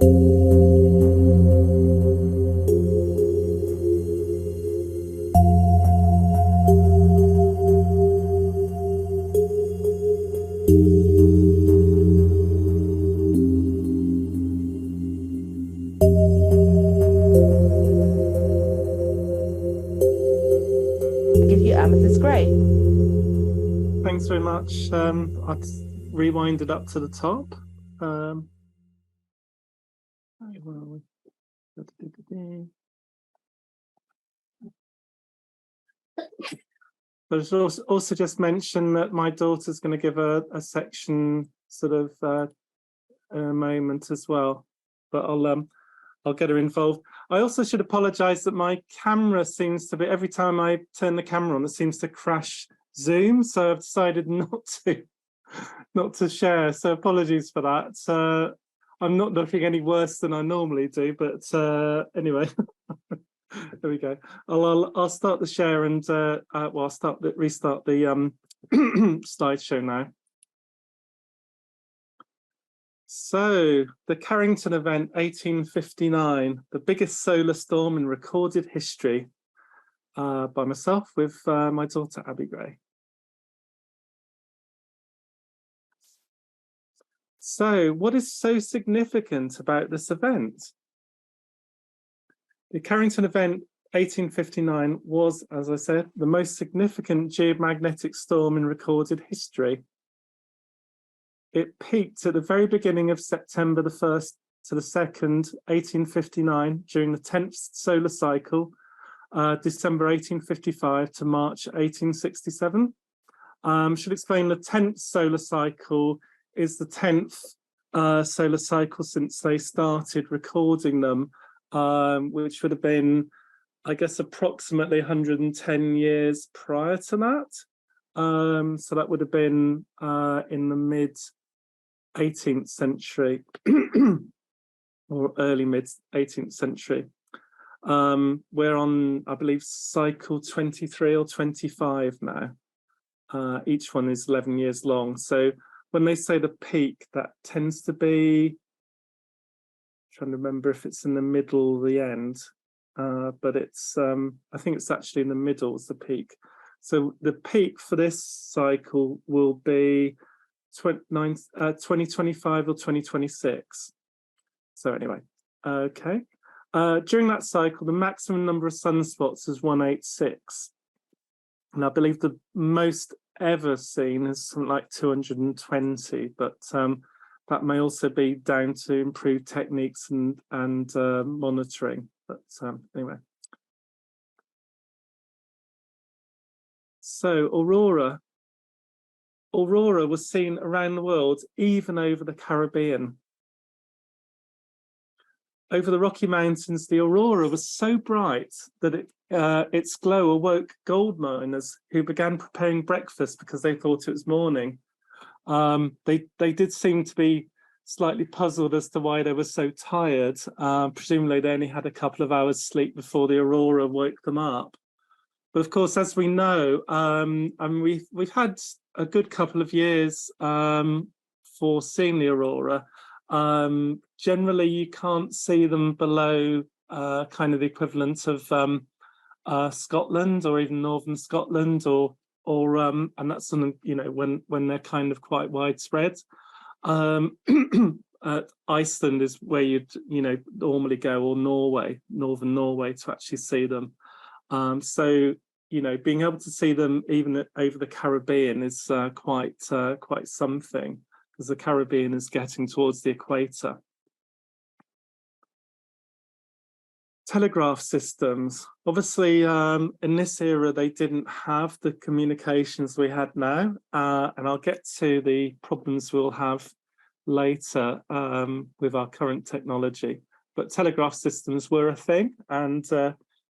Give you Amethyst Grey. Thanks very much. I'd rewind it up to the top. I should also just mention that my daughter's going to give a section sort of in a moment as well, but I'll get her involved. I also should apologize that my camera seems to be, every time I turn the camera on, it seems to crash Zoom. So I've decided not to share. So apologies for that. I'm not looking any worse than I normally do, but anyway, there we go. I'll start the restart the slideshow now. So the Carrington event, 1859, the biggest solar storm in recorded history, by myself with my daughter Abby Gray. So what is so significant about this event? The Carrington event 1859 was, as I said, the most significant geomagnetic storm in recorded history. It peaked at the very beginning of September the 1st to the 2nd, 1859, during the 10th solar cycle, December 1855 to March 1867. Should explain the 10th solar cycle is the 10th solar cycle since they started recording them, which would have been, I guess, approximately 110 years prior to that. So that would have been in the mid 18th century or early mid 18th century. We're on, I believe, cycle 23 or 25 now. Each one is 11 years long. So when they say the peak, that tends to be, I'm trying to remember if it's in the middle or the end, but it's, I think it's actually in the middle is the peak. So the peak for this cycle will be 2025 or 2026. So anyway, okay. During that cycle, the maximum number of sunspots is 186. And I believe the most ever seen is something like 220, but that may also be down to improved techniques and monitoring. But anyway. So Aurora was seen around the world, even over the Caribbean. Over the Rocky Mountains, the aurora was so bright that its glow awoke gold miners who began preparing breakfast because they thought it was morning. They did seem to be slightly puzzled as to why they were so tired. Presumably they only had a couple of hours sleep before the aurora woke them up. But of course, as we know, we've had a good couple of years for seeing the aurora. Generally, you can't see them below kind of the equivalent of Scotland or even northern Scotland, or and that's something, you know, when they're kind of quite widespread. Iceland is where you'd normally go, or northern Norway, to actually see them. So, you know, being able to see them even over the Caribbean is quite something, because the Caribbean is getting towards the equator. Telegraph systems. Obviously, in this era, they didn't have the communications we had now, and I'll get to the problems we'll have later with our current technology. But telegraph systems were a thing, and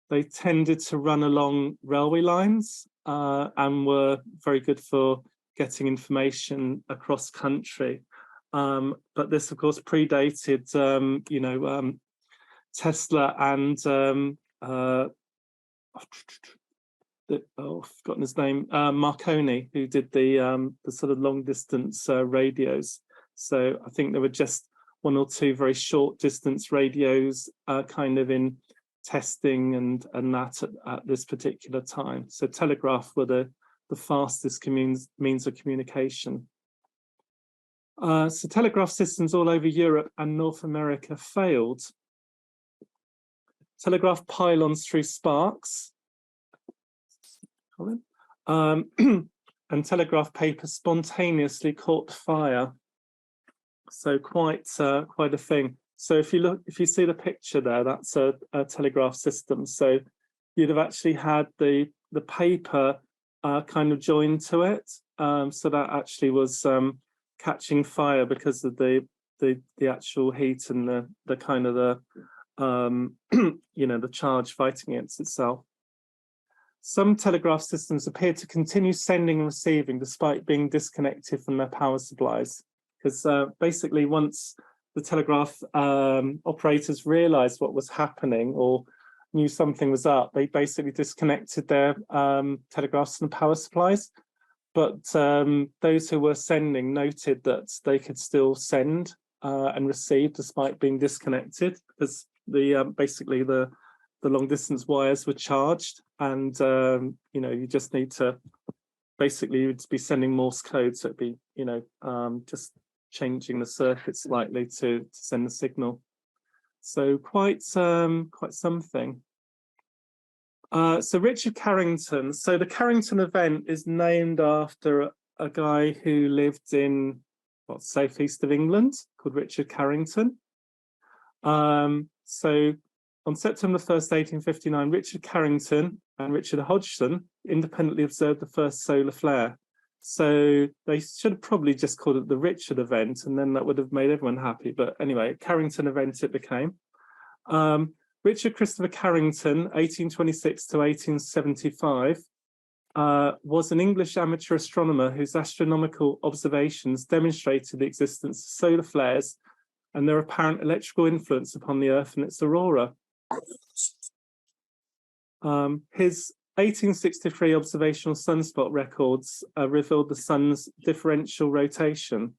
they tended to run along railway lines and were very good for getting information across country. But this, of course, predated, Tesla and I've forgotten his name, Marconi, who did the sort of long distance radios. So I think they were just one or two very short distance radios kind of in testing and that at this particular time. So telegraph were the fastest means of communication. So telegraph systems all over Europe and North America failed. Telegraph pylons threw sparks. And telegraph paper spontaneously caught fire. So quite a thing. So if you see the picture there, that's a telegraph system. So you'd have actually had the paper kind of joined to it. So that actually was catching fire because of the actual heat and the kind of the the charge fighting against itself. Some telegraph systems appear to continue sending and receiving despite being disconnected from their power supplies, because basically once the telegraph operators realized what was happening or knew something was up, they basically disconnected their telegraphs from the power supplies. But those who were sending noted that they could still send and receive despite being disconnected, because basically the long distance wires were charged, and you just need to basically you'd be sending Morse code, so it'd be just changing the circuit slightly to send the signal. So quite something. So Richard Carrington. So the Carrington event is named after a guy who lived in southeast of England called Richard Carrington. So on September 1st, 1859, Richard Carrington and Richard Hodgson independently observed the first solar flare. So they should have probably just called it the Richard event, and then that would have made everyone happy. But anyway, Carrington event it became. Richard Christopher Carrington, 1826 to 1875, was an English amateur astronomer whose astronomical observations demonstrated the existence of solar flares and their apparent electrical influence upon the Earth and its aurora. His 1863 observational sunspot records revealed the sun's differential rotation.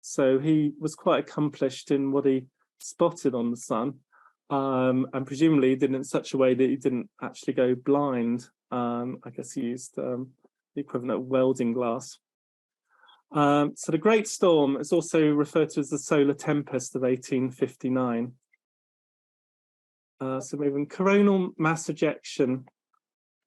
So he was quite accomplished in what he spotted on the sun, and presumably he did it in such a way that he didn't actually go blind. I guess he used the equivalent of welding glass. So the Great Storm is also referred to as the solar tempest of 1859. So moving coronal mass ejection.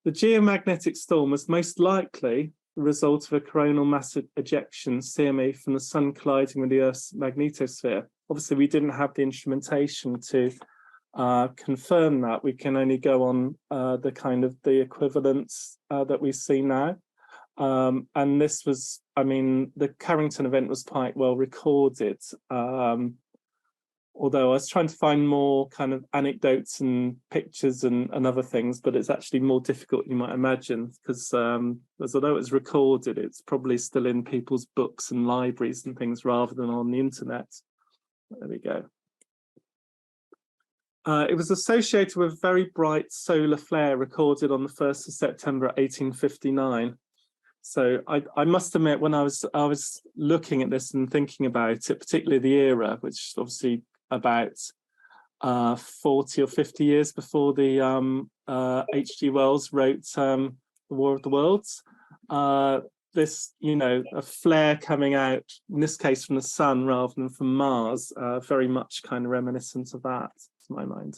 The geomagnetic storm was most likely the result of a coronal mass ejection, CME, from the sun colliding with the Earth's magnetosphere. Obviously, we didn't have the instrumentation to confirm that. We can only go on the equivalents that we see now. And this was, the Carrington event was quite well recorded. Although I was trying to find more kind of anecdotes and pictures and other things, but it's actually more difficult than you might imagine, because although it's recorded, it's probably still in people's books and libraries and things rather than on the internet. There we go. It was associated with a very bright solar flare recorded on the 1st of September 1859. So I must admit, when I was looking at this and thinking about it, particularly the era, which obviously about 40 or 50 years before the H.G. Wells wrote The War of the Worlds, this, a flare coming out, in this case from the sun rather than from Mars, very much kind of reminiscent of that, to my mind.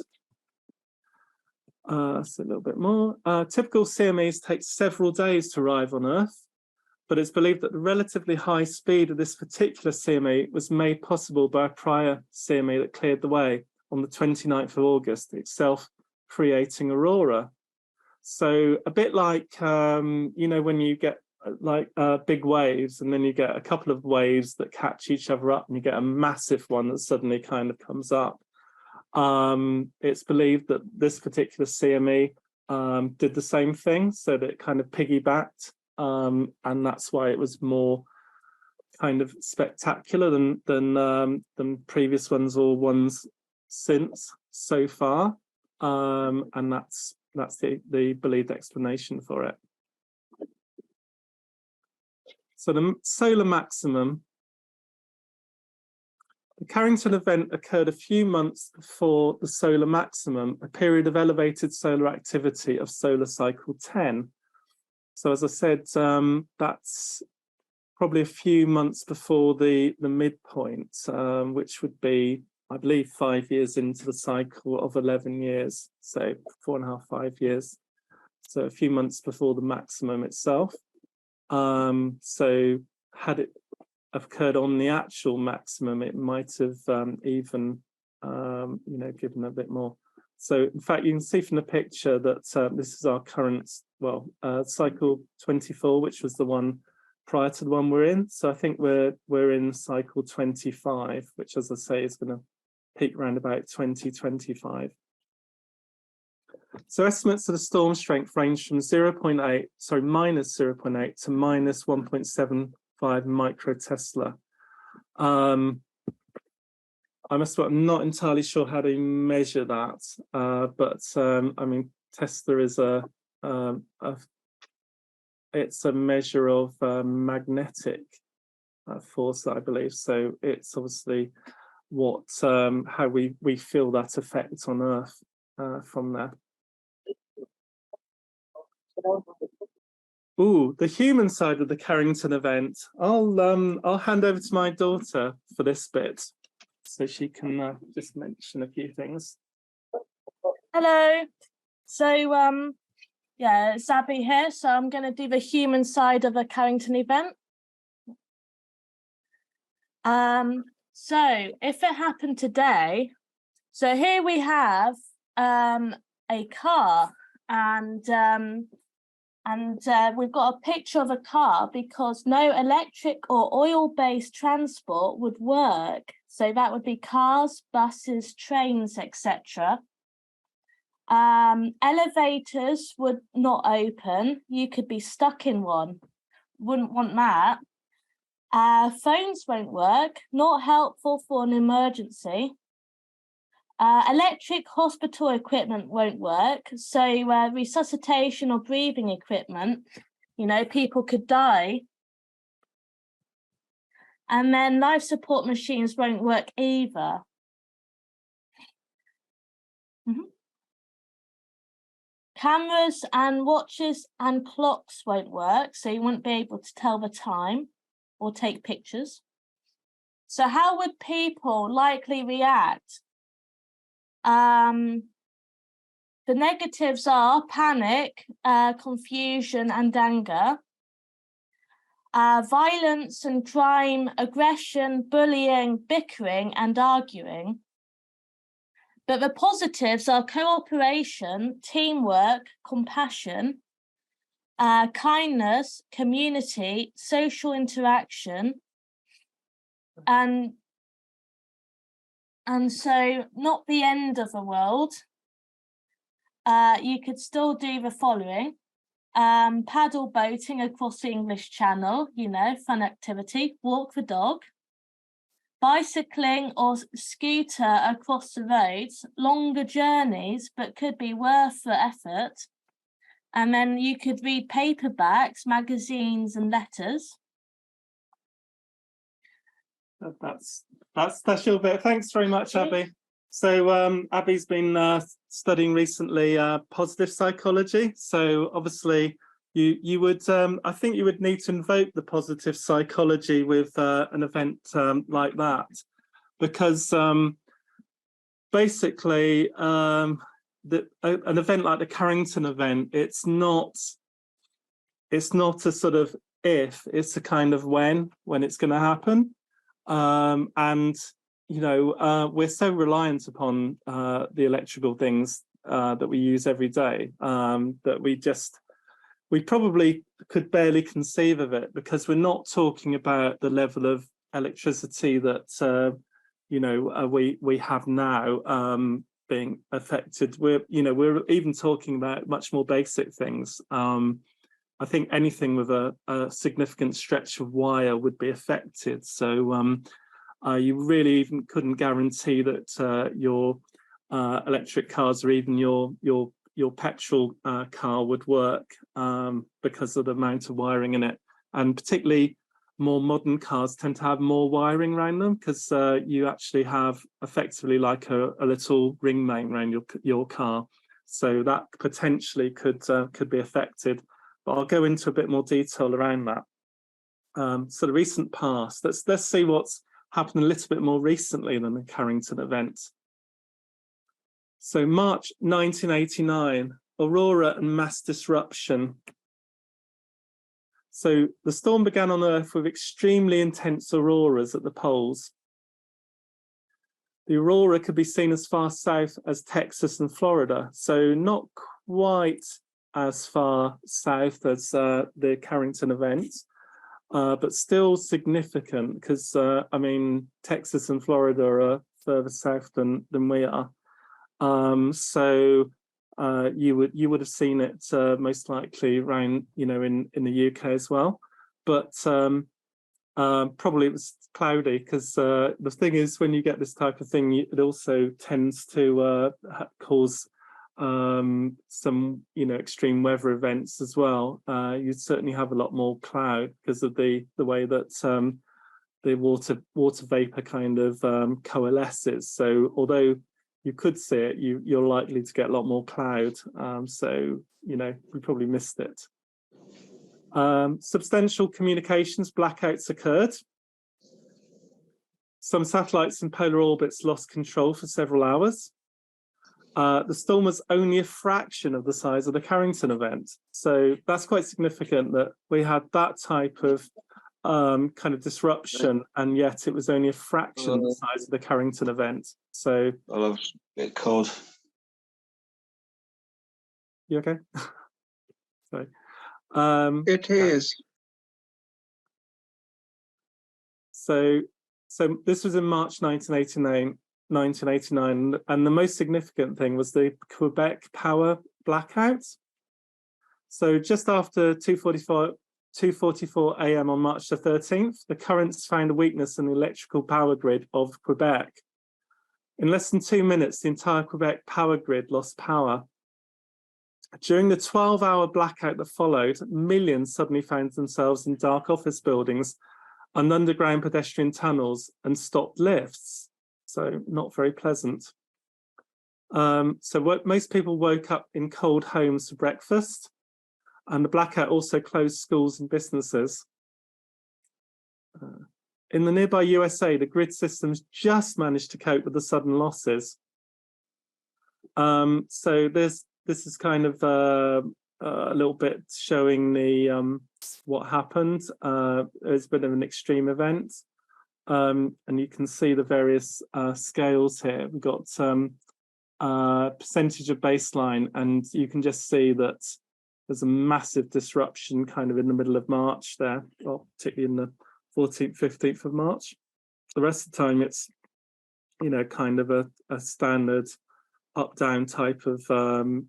So a little bit more. Typical CMEs take several days to arrive on Earth, but it's believed that the relatively high speed of this particular CME was made possible by a prior CME that cleared the way on the 29th of August, itself creating aurora. So a bit like, when you get big waves and then you get a couple of waves that catch each other up and you get a massive one that suddenly kind of comes up. It's believed that this particular CME did the same thing, so that it kind of piggybacked, and that's why it was more kind of spectacular than previous ones or ones since so far, and that's the believed explanation for it. So the solar maximum The Carrington event occurred a few months before the solar maximum, a period of elevated solar activity of solar cycle 10. So as I said, that's probably a few months before the midpoint, which would be, I believe, 5 years into the cycle of 11 years, so 4.5, 5 years. So a few months before the maximum itself. So had it occurred on the actual maximum, it might have even, given a bit more. So in fact, you can see from the picture that this is our current, cycle 24, which was the one prior to the one we're in. So I think we're in cycle 25, which, as I say, is going to peak around about 2025. So estimates of the storm strength range from minus 0.8 to minus 1.75 microtesla. I must admit, I'm not entirely sure how to measure that, but I mean, Tesla is it's a measure of magnetic force, I believe. So it's obviously what how we feel that effect on Earth from there. Ooh, the human side of the Carrington event. I'll hand over to my daughter for this bit, so she can just mention a few things. Hello. So yeah, it's Abby here. So I'm going to do the human side of a Carrington event. So if it happened today, so here we have a car, and we've got a picture of a car because no electric or oil-based transport would work. So that would be cars, buses, trains, etc. Elevators would not open. You could be stuck in one. Wouldn't want that. Phones won't work. Not helpful for an emergency. Electric hospital equipment won't work. So resuscitation or breathing equipment, people could die. And then life support machines won't work either. Cameras and watches and clocks won't work, so you wouldn't be able to tell the time or take pictures. So how would people likely react? The negatives are panic, confusion and anger, violence and crime, aggression, bullying, bickering and arguing. But the positives are cooperation, teamwork, compassion, kindness, community, social interaction, and so not the end of the world. You could still do the following: paddle boating across the English Channel, fun activity, walk the dog, bicycling or scooter across the roads, longer journeys, but could be worth the effort. And then you could read paperbacks, magazines and letters. That's your bit. Thanks very much, Abby. So Abby's been studying recently positive psychology. So obviously you would, I think you would need to invoke the positive psychology with an event like that, because basically an event like the Carrington event, it's not a sort of if, it's a kind of when it's going to happen. And we're so reliant upon the electrical things that we use every day that we probably could barely conceive of it, because we're not talking about the level of electricity that we have now being affected. We're even talking about much more basic things. I think anything with a significant stretch of wire would be affected. So you really even couldn't guarantee that your electric cars or even your petrol car would work because of the amount of wiring in it. And particularly more modern cars tend to have more wiring around them, because you actually have effectively like a little ring main around your car. So that potentially could be affected. But I'll go into a bit more detail around that. So the recent past, let's see what's happened a little bit more recently than the Carrington event. So March 1989, aurora and mass disruption. So the storm began on Earth with extremely intense auroras at the poles. The aurora could be seen as far south as Texas and Florida, so not quite as far south as the Carrington event, but still significant, because I mean, Texas and Florida are further south than we are. So you would have seen it most likely around, you know, in the UK as well, but probably it was cloudy, because the thing is, when you get this type of thing, it also tends to cause some, you know, extreme weather events as well. You'd certainly have a lot more cloud because of the way that the water vapor kind of coalesces. So although you could see it, you're likely to get a lot more cloud. So, you know, we probably missed it. Substantial communications blackouts occurred. Some satellites in polar orbits lost control for several hours. The storm was only a fraction of the size of the Carrington event. So that's quite significant, that we had that type of kind of disruption, and yet it was only a fraction of the size of the Carrington event. So I love a bit cold. You okay? Sorry. It is. So this was in March 1989, and the most significant thing was the Quebec power blackout. So just after 2:44 a.m. on March the 13th, the currents found a weakness in the electrical power grid of Quebec. In less than 2 minutes, the entire Quebec power grid lost power. During the 12-hour blackout that followed, millions suddenly found themselves in dark office buildings and underground pedestrian tunnels and stopped lifts. So not very pleasant. Most people woke up in cold homes for breakfast, and the blackout also closed schools and businesses. In the nearby USA, the grid systems just managed to cope with the sudden losses. So this is kind of a little bit showing the what happened. It's a bit of an extreme event, and you can see the various scales here. We've got percentage of baseline, and you can just see that there's a massive disruption kind of in the middle of March there, well, particularly in the 14th, 15th of March. The rest of the time, it's, you know, kind of a standard up-down type of a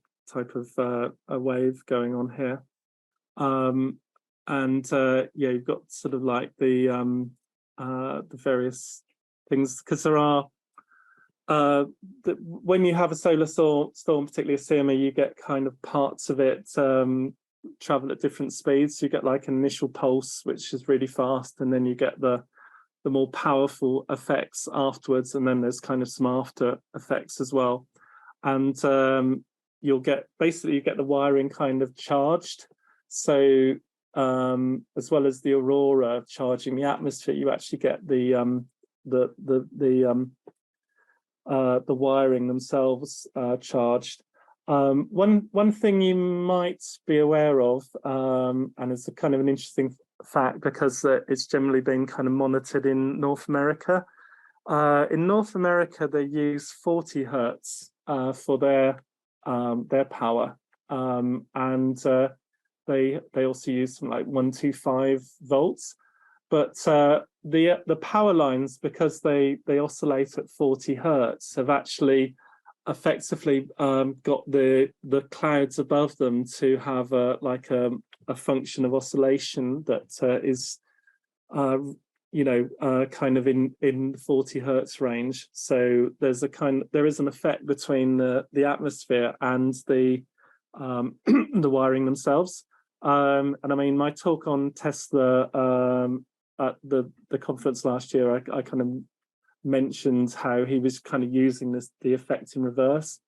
wave going on here. Yeah, you've got sort of like the various things, because there are when you have a solar storm, particularly a CME, you get kind of parts of it travel at different speeds. So you get like an initial pulse, which is really fast, and then you get the more powerful effects afterwards, and then there's kind of some after effects as well. And you get the wiring kind of charged. So as well as the aurora charging the atmosphere, you actually get the wiring themselves charged. One thing you might be aware of, and it's a kind of an interesting fact, because it's generally been kind of monitored in North America. In North America, they use 40 hertz for their power, and they also use something like 125 volts. But the power lines, because they oscillate at 40 hertz, have actually effectively got the clouds above them to have a function of oscillation that is kind of in the 40 hertz range. So there is an effect between the atmosphere and the the wiring themselves. And I mean, my talk on Tesla at the conference last year, I kind of mentioned how he was kind of using the effect in reverse.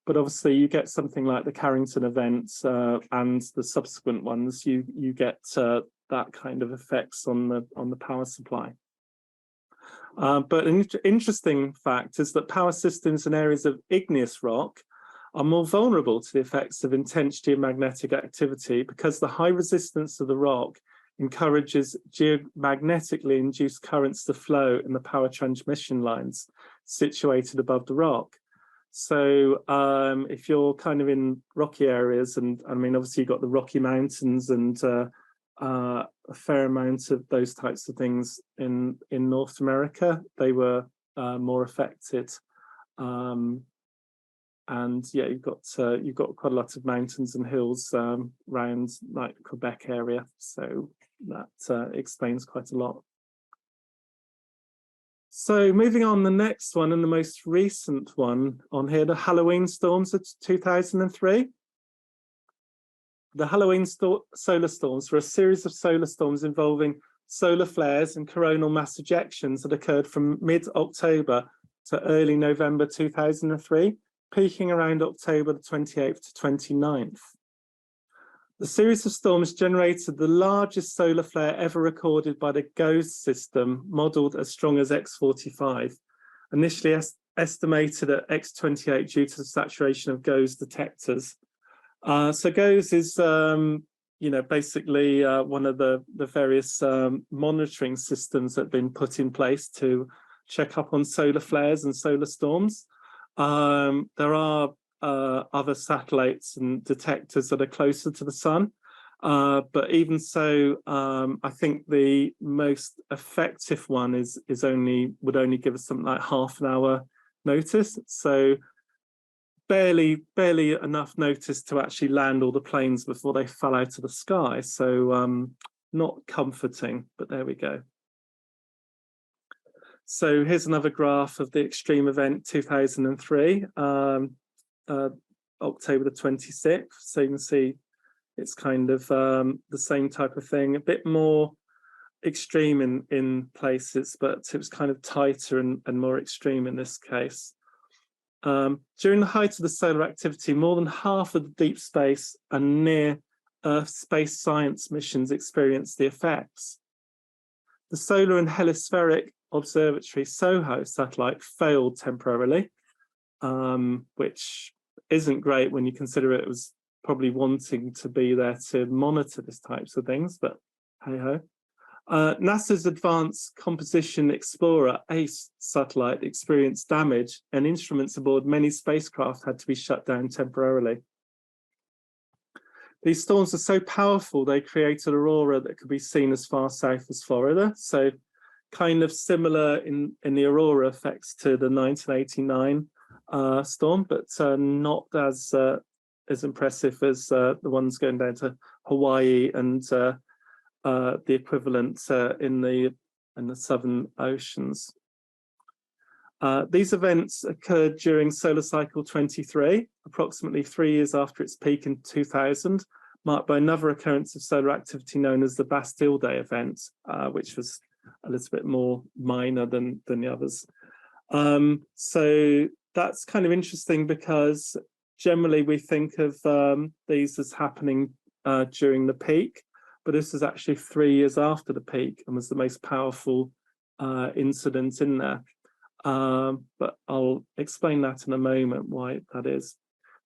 But obviously, you get something like the Carrington event and the subsequent ones, you get that kind of effects on the power supply. But an interesting fact is that power systems in areas of igneous rock are more vulnerable to the effects of intense geomagnetic activity because the high resistance of the rock encourages geomagnetically induced currents to flow in the power transmission lines situated above the rock. So if you're kind of in rocky areas, and I mean, obviously you've got the Rocky Mountains and a fair amount of those types of things in North America, they were more affected. And yeah, you've got quite a lot of mountains and hills around like the Quebec area, so that explains quite a lot. So moving on, the next one and the most recent one on here, the Halloween storms of 2003. The Halloween solar storms were a series of solar storms involving solar flares and coronal mass ejections that occurred from mid-October to early November 2003, peaking around October the 28th to 29th. The series of storms generated the largest solar flare ever recorded by the GOES system, modelled as strong as X45, initially estimated at X28 due to the saturation of GOES detectors. So GOES is, basically one of the various monitoring systems that have been put in place to check up on solar flares and solar storms. There are other satellites and detectors that are closer to the sun, but even so, I think the most effective one would only give us something like half an hour notice. So barely enough notice to actually land all the planes before they fell out of the sky. So not comforting, but there we go. So here's another graph of the extreme event 2003, October the 26th. So you can see it's kind of the same type of thing, a bit more extreme in places, but it was kind of tighter and more extreme in this case. During the height of the solar activity, more than half of the deep space and near Earth space science missions experienced the effects. The solar and hemispheric observatory SOHO satellite failed temporarily, which isn't great when you consider it was probably wanting to be there to monitor these types of things, but hey ho. NASA's Advanced Composition Explorer ACE satellite experienced damage, and instruments aboard many spacecraft had to be shut down temporarily. These storms are so powerful they created aurora that could be seen as far south as Florida. So kind of similar in the aurora effects to the 1989 storm, but not as impressive as the ones going down to Hawaii and the equivalent in the southern oceans. These events occurred during solar cycle 23, approximately 3 years after its peak in 2000, marked by another occurrence of solar activity known as the Bastille Day event, which was a little bit more minor than the others. So that's kind of interesting because generally we think of these as happening during the peak, but this is actually 3 years after the peak and was the most powerful incident in there. But I'll explain that in a moment why that is.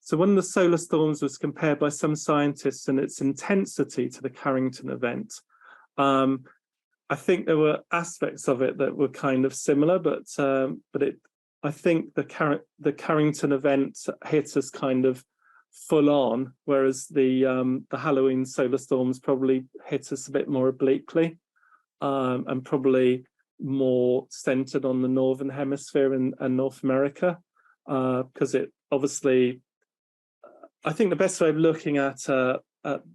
So one of the solar storms was compared by some scientists in its intensity to the Carrington event. I think there were aspects of it that were kind of similar, but I think the Carrington event hit us kind of full on, whereas the Halloween solar storms probably hit us a bit more obliquely, and probably more centered on the northern hemisphere and North America, because it obviously, I think the best way of looking at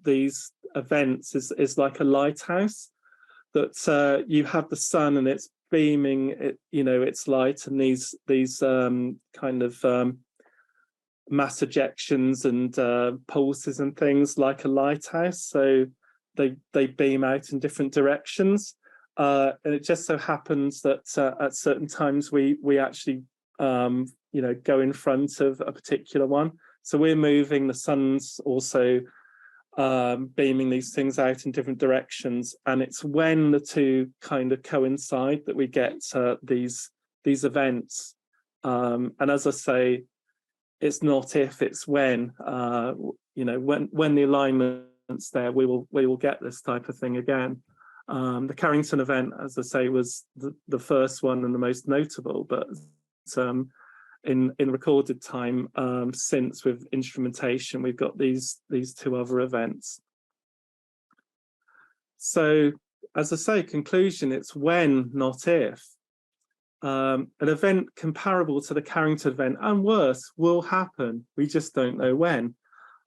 these events is like a lighthouse, that you have the sun and it's beaming its light, and these kind of mass ejections and pulses and things like a lighthouse, so they beam out in different directions. and it just so happens that at certain times we actually you know, go in front of a particular one. So we're moving, the sun's also beaming these things out in different directions, and it's when the two kind of coincide that we get these events. And as I say, it's not if, it's when. You know, when the alignment's there, we will get this type of thing again. The Carrington event, as I say, was the first one and the most notable, but in recorded time, since with instrumentation, we've got these two other events. So, as I say, conclusion, it's when, not if. An event comparable to the Carrington event and worse will happen. We just don't know when.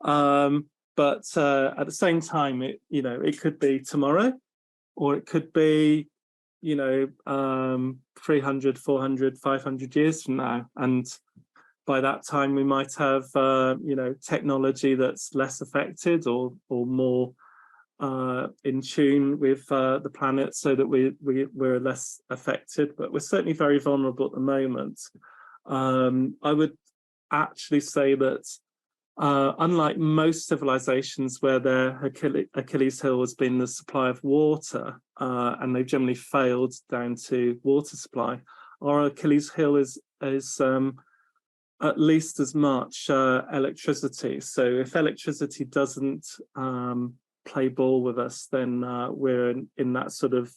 But at the same time, you know, it could be tomorrow, or it could be, you know, 300, 400, 500 years from now. And by that time, we might have, you know, technology that's less affected or more in tune with the planet, so that we're less affected. But we're certainly very vulnerable at the moment. I would actually say that unlike most civilizations where their Achilles heel has been the supply of water, and they've generally failed down to water supply, our Achilles heel is at least as much electricity. So if electricity doesn't play ball with us, then we're in that sort of,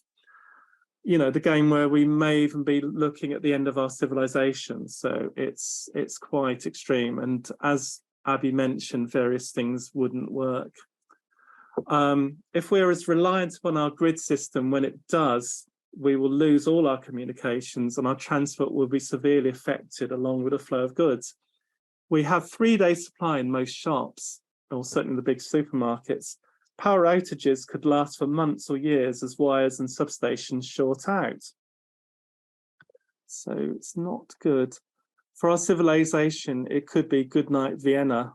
you know, the game where we may even be looking at the end of our civilization. So it's quite extreme. And as Abby mentioned, various things wouldn't work. If we're as reliant upon our grid system, when it does, we will lose all our communications and our transport will be severely affected along with the flow of goods. We have 3-day supply in most shops, or certainly the big supermarkets. Power outages could last for months or years as wires and substations short out. So it's not good. For our civilization, it could be good night Vienna.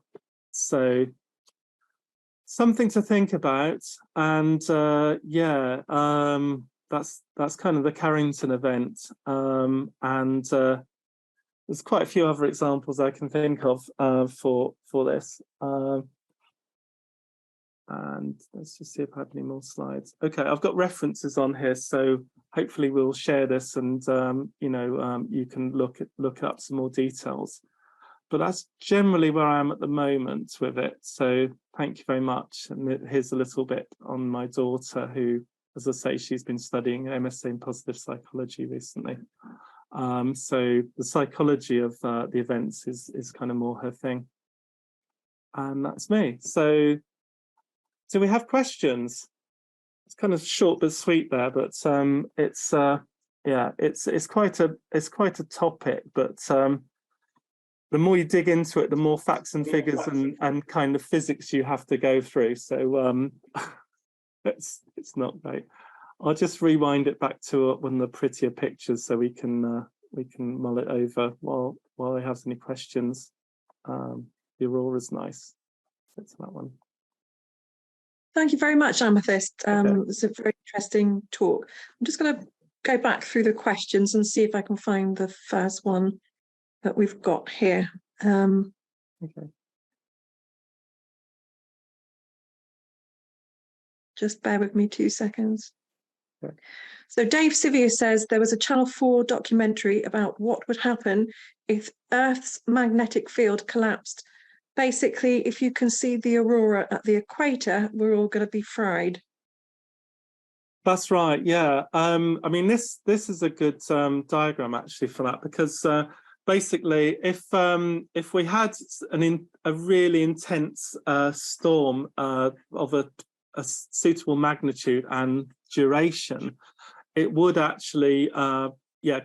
So something to think about. And yeah, that's kind of the Carrington event. And there's quite a few other examples I can think of for this. And let's just see if I have any more slides. Okay, I've got references on here, so hopefully we'll share this, and you know, you can look up some more details. But that's generally where I am at the moment with it. So thank you very much. And here's a little bit on my daughter, who, as I say, she's been studying MSc in positive psychology recently. So the psychology of the events is kind of more her thing. And that's me. So do we have questions? It's kind of short but sweet there, but it's yeah, it's quite a topic, but the more you dig into it, the more facts and figures and kind of physics you have to go through. So it's not great. I'll just rewind it back to one of the prettier pictures so we can mull it over while I have any questions. The aurora's nice. That's that one. Thank you very much, Amethyst. Okay. It's a very interesting talk. I'm just going to go back through the questions and see if I can find the first one that we've got here. Okay. Just bear with me 2 seconds. Okay. So Dave Sivia says there was a Channel 4 documentary about what would happen if Earth's magnetic field collapsed. Basically, if you can see the aurora at the equator, we're all going to be fried. That's right. Yeah. I mean, this is a good diagram actually for that, because basically, if we had a really intense storm of a suitable magnitude and duration, it would actually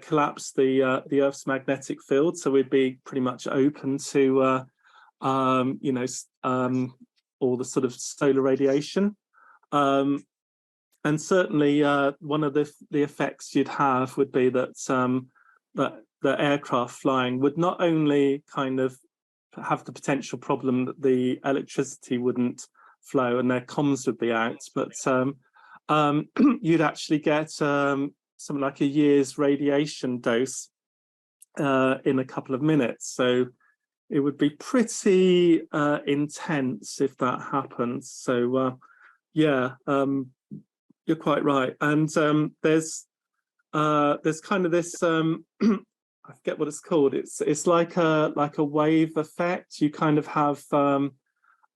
collapse the Earth's magnetic field. So we'd be pretty much open to you know, all the sort of solar radiation. And certainly one of the effects you'd have would be that that the aircraft flying would not only kind of have the potential problem that the electricity wouldn't flow and their comms would be out, but you'd actually get something like a year's radiation dose in a couple of minutes. So it would be pretty intense if that happens. So yeah, you're quite right. And there's kind of this I forget what it's called. It's like a wave effect. You kind of have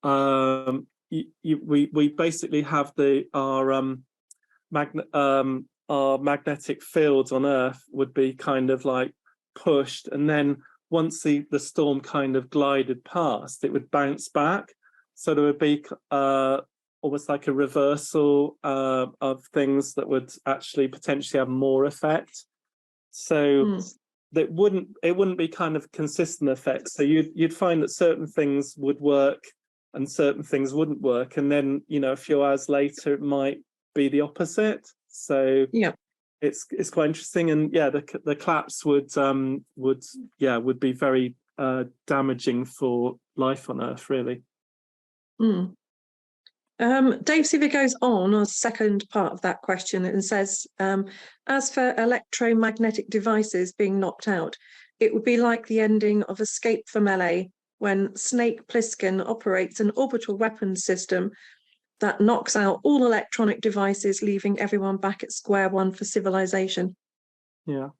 we basically have our magnetic fields on Earth would be kind of like pushed, and then once the storm kind of glided past, it would bounce back. So there would be almost like a reversal of things that would actually potentially have more effect. So it wouldn't be kind of consistent effects. So you'd find that certain things would work and certain things wouldn't work, and then a few hours later it might be the opposite. So yeah, it's quite interesting. And yeah, the collapse would be very damaging for life on Earth, really. Dave Seaver goes on a second part of that question and says, as for electromagnetic devices being knocked out, it would be like the ending of Escape from LA, when Snake Plissken operates an orbital weapons system that knocks out all electronic devices, leaving everyone back at square one for civilization. Yeah,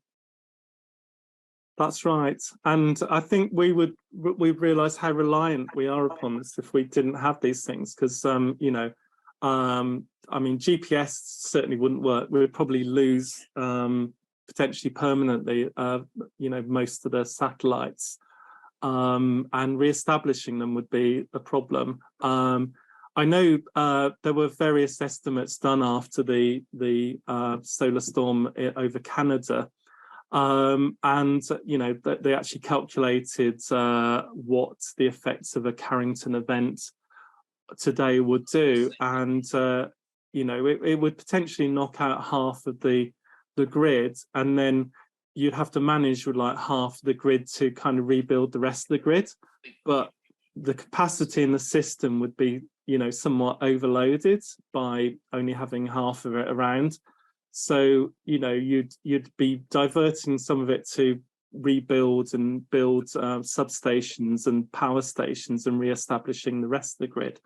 that's right. And I think we'd realize how reliant we are upon this if we didn't have these things, because I mean, GPS certainly wouldn't work. We would probably lose potentially permanently most of the satellites, and re-establishing them would be a problem. I know there were various estimates done after the solar storm over Canada, and they actually calculated what the effects of a Carrington event today would do, and it would potentially knock out half of the grid, and then you'd have to manage with like half the grid to kind of rebuild the rest of the grid, but the capacity in the system would be somewhat overloaded by only having half of it around. So you'd be diverting some of it to rebuild and build substations and power stations and re-establishing the rest of the grid.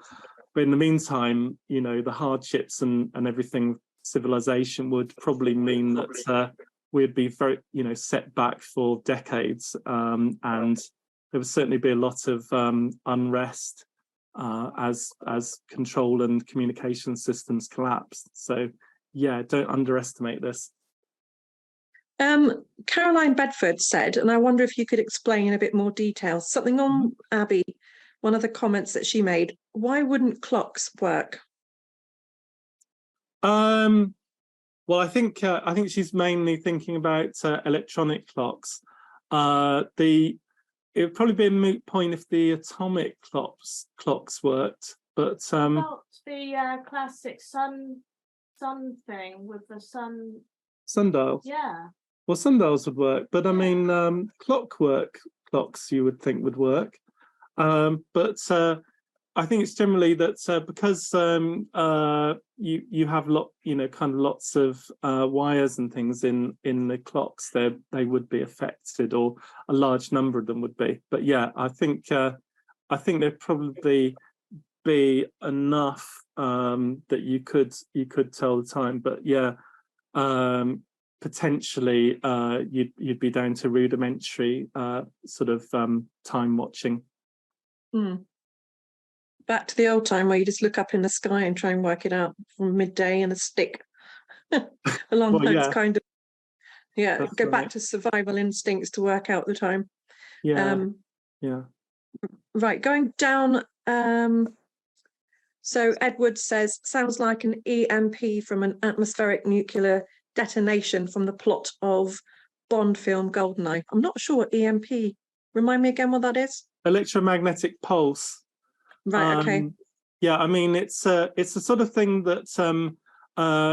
But in the meantime, the hardships and everything, civilization would probably mean that we'd be very set back for decades, and there would certainly be a lot of unrest as control and communication systems collapsed. So yeah, don't underestimate this. Caroline Bedford said, and I wonder if you could explain in a bit more detail, something on Abby, one of the comments that she made. Why wouldn't clocks work? Well, I think she's mainly thinking about electronic clocks. It would probably be a moot point if the atomic clocks worked, but about the classic sun thing with the sundials. Yeah. Well, sundials would work, but I mean, clocks you would think would work, but I think it's generally that because you have kind of lots of wires and things in the clocks, they would be affected, or a large number of them would be. But yeah, I think there'd probably be enough that you could tell the time. But yeah, potentially you'd be down to rudimentary sort of time watching. Back to the old time where you just look up in the sky and try and work it out from midday and a stick along those kind of go back to survival instincts to work out the time. Right, going down. So Edward says, sounds like an EMP from an atmospheric nuclear detonation from the plot of Bond film Goldeneye. I'm not sure what EMP. Remind me again what that is. Electromagnetic pulse. Right. Okay. Yeah, I mean it's a sort of thing that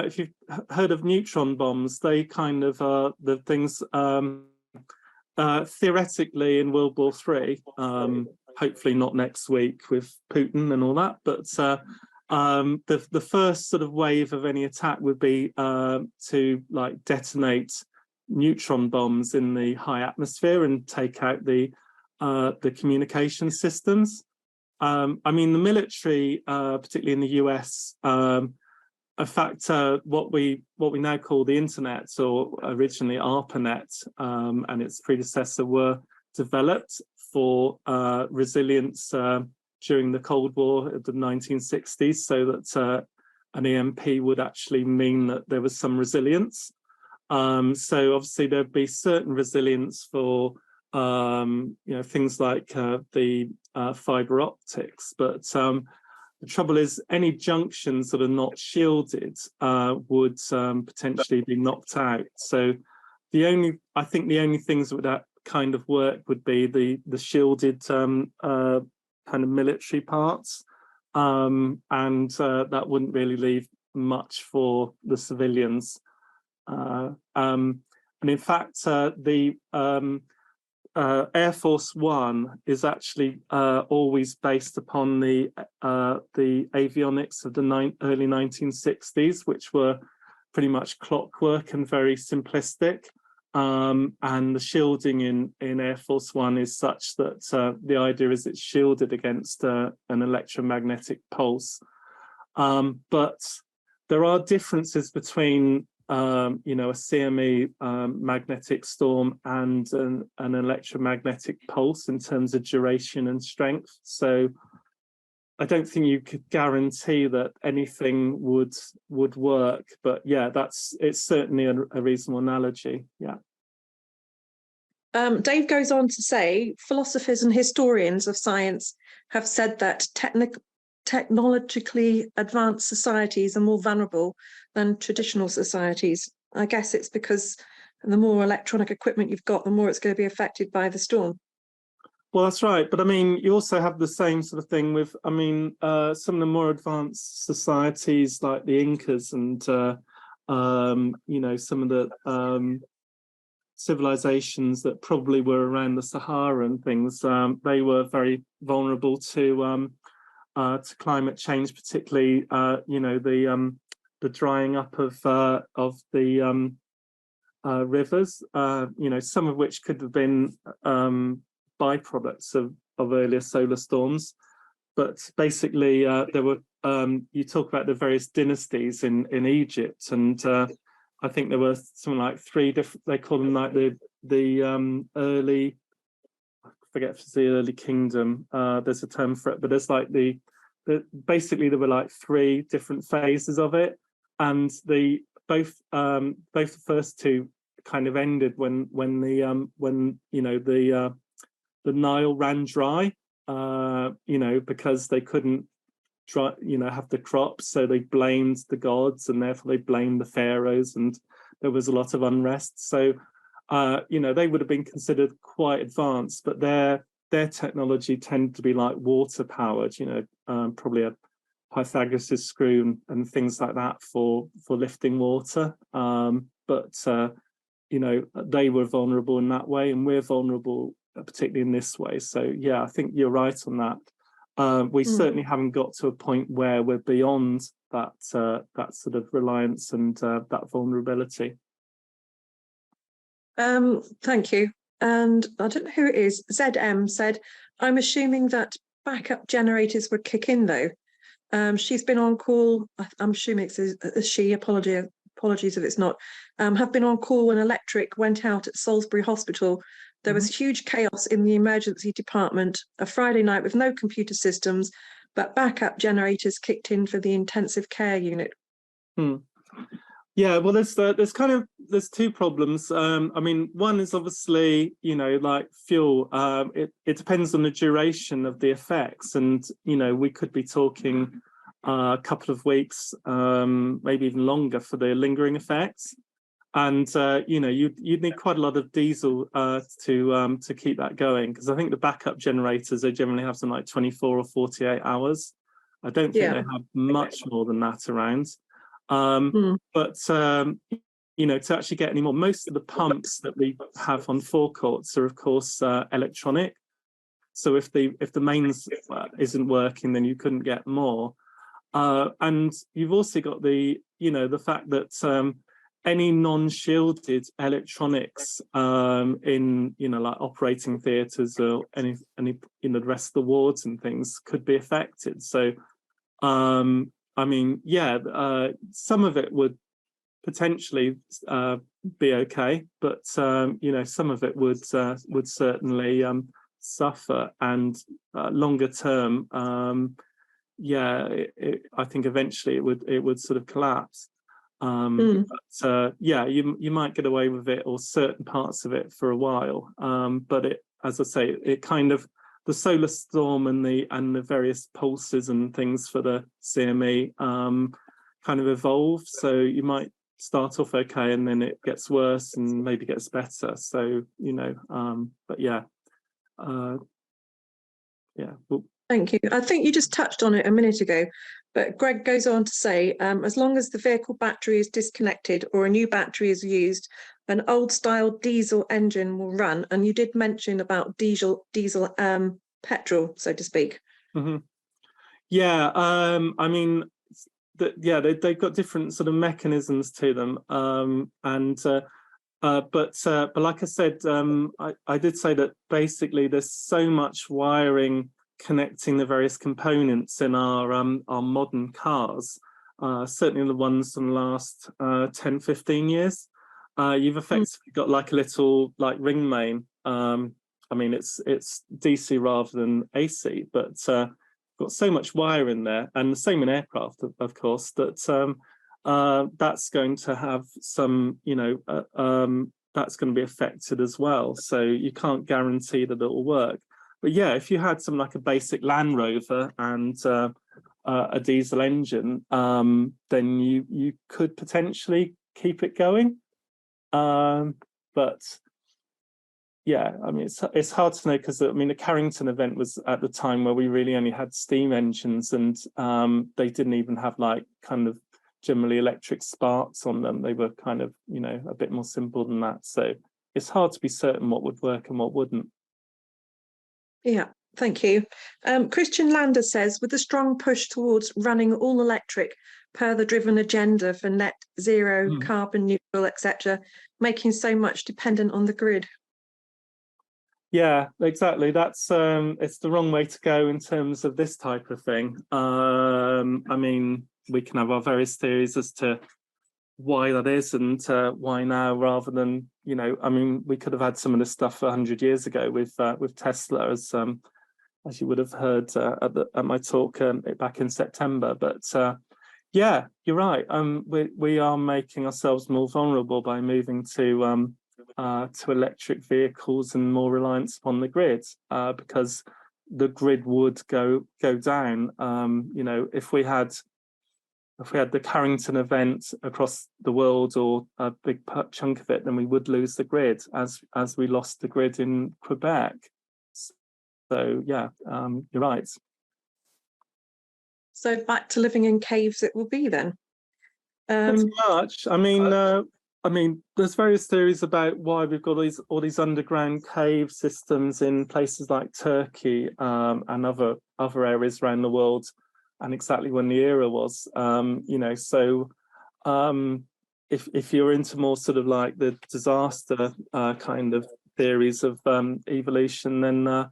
if you've heard of neutron bombs, they kind of are the things theoretically in World War III. Hopefully not next week with Putin and all that, but the first sort of wave of any attack would be to like detonate neutron bombs in the high atmosphere and take out the communication systems. I mean, the military, particularly in the US, in fact, what we now call the internet, or originally ARPANET, and its predecessor, were developed for resilience during the Cold War of the 1960s, so that an EMP would actually mean that there was some resilience. So obviously there'd be certain resilience for things like the fiber optics, but the trouble is any junctions that are not shielded would potentially be knocked out. So I think the only things that would kind of work would be the shielded kind of military parts, and that wouldn't really leave much for the civilians. And in fact, the Air Force One is actually always based upon the avionics of the early 1960s, which were pretty much clockwork and very simplistic. And the shielding in Air Force One is such that the idea is it's shielded against an electromagnetic pulse. But there are differences between a CME magnetic storm and an electromagnetic pulse in terms of duration and strength. So I don't think you could guarantee that anything would work, but yeah, it's certainly a reasonable analogy. Yeah. Dave goes on to say, philosophers and historians of science have said that technologically advanced societies are more vulnerable than traditional societies. I guess it's because the more electronic equipment you've got, the more it's going to be affected by the storm. Well, that's right. But I mean, you also have the same sort of thing with, I mean, some of the more advanced societies like the Incas and, some of the civilizations that probably were around the Sahara and things, they were very vulnerable to climate change, particularly, the drying up of the rivers, some of which could have been byproducts of earlier solar storms. But basically, there were, you talk about the various dynasties in Egypt, and I think there were something like 3 different, they call them like the early, I forget if it's the early kingdom, there's a term for it, but there's like basically there were like 3 different phases of it, and both the first 2 kind of ended when the Nile ran dry, because they couldn't have the crops, so they blamed the gods, and therefore they blamed the pharaohs, and there was a lot of unrest. So they would have been considered quite advanced, but their technology tended to be like water powered, probably a Pythagoras' screw and things like that for lifting water. But they were vulnerable in that way, and we're vulnerable particularly in this way. So yeah, I think you're right on that. We certainly haven't got to a point where we're beyond that sort of reliance and that vulnerability. Thank you. And I don't know who it is. ZM said, I'm assuming that backup generators would kick in though. She's been on call. I'm assuming it's a she. Apologies if it's not. Have been on call when electric went out at Salisbury Hospital. There was huge chaos in the emergency department a Friday night with no computer systems, but backup generators kicked in for the intensive care unit. Yeah, well, there's 2 problems. I mean, one is obviously, like fuel. It depends on the duration of the effects, and we could be talking a couple of weeks, maybe even longer for the lingering effects. And you'd need quite a lot of diesel to keep that going, because I think the backup generators, they generally have something like 24 or 48 hours. I don't think they have much more than that around. But to actually get any more, most of the pumps that we have on forecourts are of course electronic. So if the mains isn't working, then you couldn't get more. And you've also got the, the fact that any non-shielded electronics in, like operating theatres or any, the rest of the wards and things could be affected. So, I mean, yeah, some of it would potentially be okay, but some of it would certainly suffer, and longer term, I think eventually it would sort of collapse. But yeah, you might get away with it, or certain parts of it, for a while. But it, as I say, it kind of, the solar storm and the various pulses and things for the CME kind of evolve. So you might start off okay, and then it gets worse and maybe gets better. So but yeah, yeah. Well, thank you. I think you just touched on it a minute ago, but Greg goes on to say, as long as the vehicle battery is disconnected or a new battery is used, an old style diesel engine will run. And you did mention about diesel petrol, so to speak. Mm-hmm. Yeah, I mean, they've got different sort of mechanisms to them, but like I said, I did say that basically there's so much wiring connecting the various components in our modern cars, certainly the ones from the last 10-15 years. You've effectively got like a little like ring main. I mean, it's DC rather than AC, but got so much wire in there, and the same in aircraft, of course, that that's going to have some, that's going to be affected as well. So you can't guarantee that it will work. But yeah, if you had something like a basic Land Rover and a diesel engine, then you could potentially keep it going. But yeah, I mean, it's hard to know, because I mean, the Carrington event was at the time where we really only had steam engines, and they didn't even have like kind of generally electric sparks on them. They were kind of, a bit more simple than that. So it's hard to be certain what would work and what wouldn't. Yeah, thank you. Christian Lander says, with a strong push towards running all electric per the driven agenda for net zero, carbon neutral, etc., making so much dependent on the grid. Yeah, exactly. That's it's the wrong way to go in terms of this type of thing. I mean, we can have our various theories as to why that is, and why now rather than, I mean, we could have had some of this stuff 100 years ago with Tesla, as you would have heard at my talk back in September. But yeah, you're right. We are making ourselves more vulnerable by moving to electric vehicles and more reliance upon the grid, because the grid would go down. If we had the Carrington event across the world, or a big chunk of it, then we would lose the grid, as we lost the grid in Quebec. So yeah, you're right. So back to living in caves it will be then. Pretty much. I mean, there's various theories about why we've got all these underground cave systems in places like Turkey and other areas around the world, and exactly when the era was. So if you're into more sort of like the disaster kind of theories of evolution, then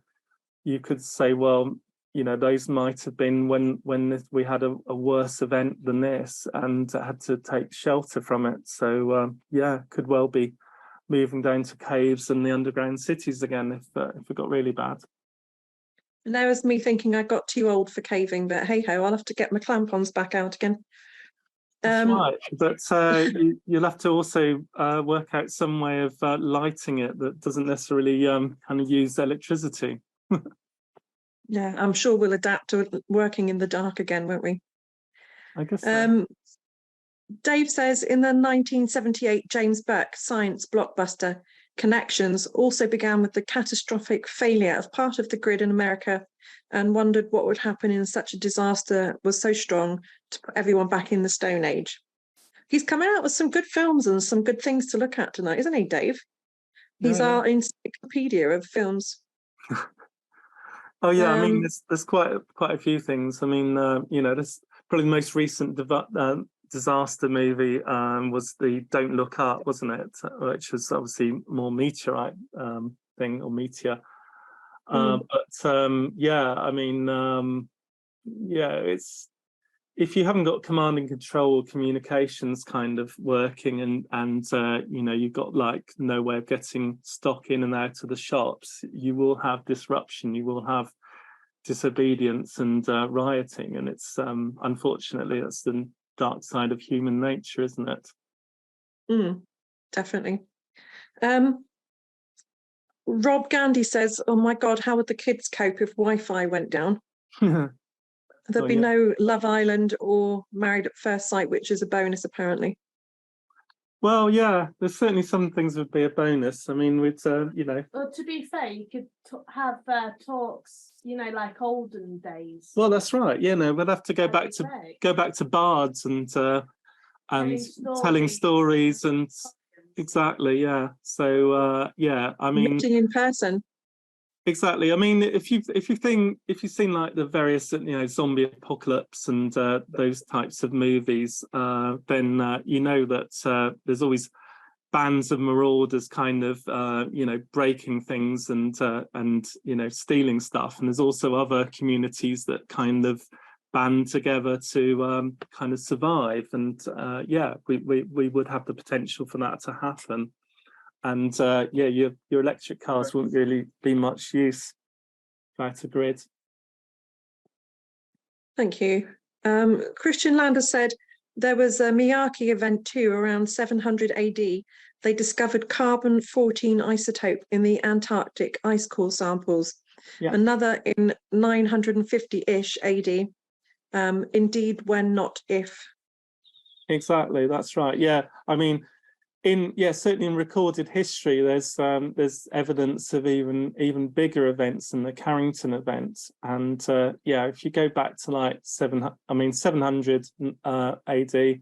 you could say, well, those might have been when we had a worse event than this and had to take shelter from it. So yeah, could well be moving down to caves and the underground cities again if it got really bad. And there was me thinking I got too old for caving, but hey ho, I'll have to get my clampons back out again. That's right, but you'll have to also work out some way of lighting it that doesn't necessarily kind of use electricity. Yeah, I'm sure we'll adapt to working in the dark again, won't we? I guess so. Dave says, in the 1978 James Burke science blockbuster Connections, also began with the catastrophic failure of part of the grid in America, and wondered what would happen in such a disaster was so strong to put everyone back in the Stone Age. He's coming out with some good films and some good things to look at tonight, isn't he, Dave? He's our encyclopedia of films. Oh yeah, I mean, there's quite a few things. I mean, probably the most recent disaster movie was the Don't Look Up, wasn't it? Which was obviously more meteorite thing or meteor. But yeah, I mean, yeah, it's, if you haven't got command and control communications kind of working, and you know, you've got like no way of getting stock in and out of the shops, you will have disruption, you will have disobedience and rioting, and it's unfortunately that's the dark side of human nature, isn't it? Definitely. Rob Gandy says, oh my God, how would the kids cope if Wi-Fi went down? There'd be no Love Island or Married at First Sight, which is a bonus, apparently. Well, yeah, there's certainly some things would be a bonus. I mean, with you know. Well, to be fair, you could have talks, you know, like olden days. Well, that's right. Yeah, no, we'd have to go back to bards and telling stories and exactly, yeah. So yeah, I mean, meeting in person. Exactly. I mean, if you've seen like the various, you know, zombie apocalypse and those types of movies, then you know that there's always bands of marauders kind of you know, breaking things and you know, stealing stuff, and there's also other communities that kind of band together to kind of survive, and yeah, we would have the potential for that to happen. And yeah, your electric cars wouldn't really be much use without a grid. Thank you. Christian Lander said there was a Miyake event too around 700 AD. They discovered carbon-14 isotope in the Antarctic ice core samples. Yeah. Another in 950-ish AD. Indeed, when not if. Exactly, that's right. Yeah, I mean, certainly in recorded history, there's evidence of even bigger events than the Carrington event, and yeah, if you go back to like 700 AD,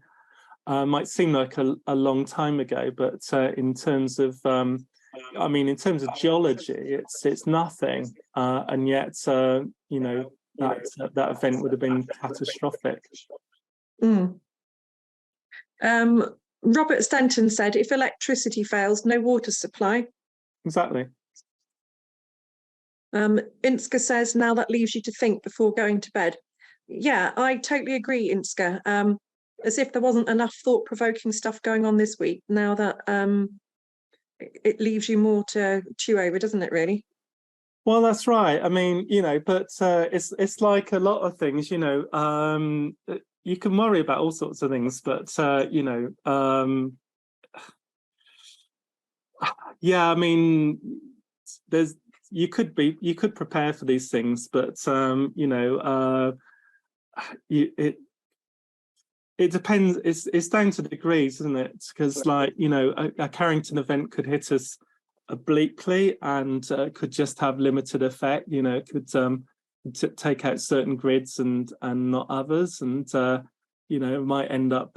might seem like a long time ago, but in terms of in terms of geology, it's nothing, and yet you know, that event would have been catastrophic. Robert Stanton said, if electricity fails, no water supply. Exactly. Inska says, now that leaves you to think before going to bed. Yeah, I totally agree, Inska. As if there wasn't enough thought-provoking stuff going on this week, now that it leaves you more to chew over, doesn't it, really? Well, that's right. I mean, you know, but it's like a lot of things, you know, you can worry about all sorts of things, but you know, yeah, I mean, you could prepare for these things, but you know, it depends. It's down to degrees, isn't it? Because like, you know, a Carrington event could hit us obliquely and could just have limited effect. You know, it could take out certain grids and not others, and you know, it might end up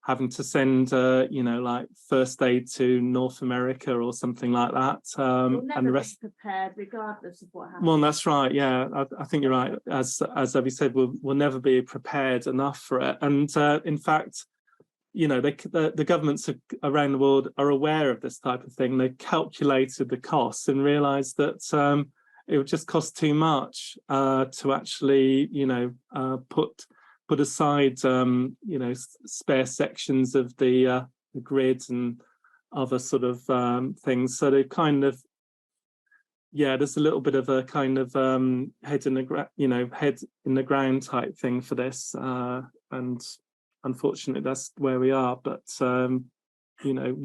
having to send you know, like first aid to North America or something like that. We'll never and the rest be prepared regardless of what happens. Well, that's right. Yeah, I think you're right. As Abby said, we'll never be prepared enough for it. And in fact, you know, the governments around the world are aware of this type of thing. They calculated the costs and realised that it would just cost too much to actually, you know, put aside, you know, spare sections of the grid and other sort of things. So they kind of, yeah, there's a little bit of a kind of head in the ground type thing for this, and unfortunately that's where we are. But you know,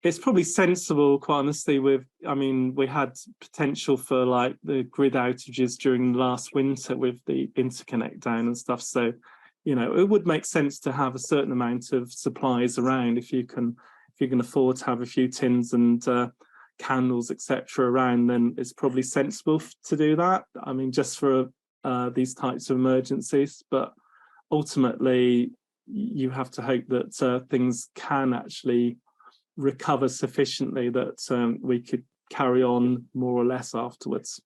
it's probably sensible, quite honestly, I mean, we had potential for like the grid outages during last winter with the interconnect down and stuff. So, you know, it would make sense to have a certain amount of supplies around if you can afford to have a few tins and candles, etc. around, then it's probably sensible to do that. I mean, just for these types of emergencies, but ultimately you have to hope that things can actually recover sufficiently that we could carry on more or less afterwards.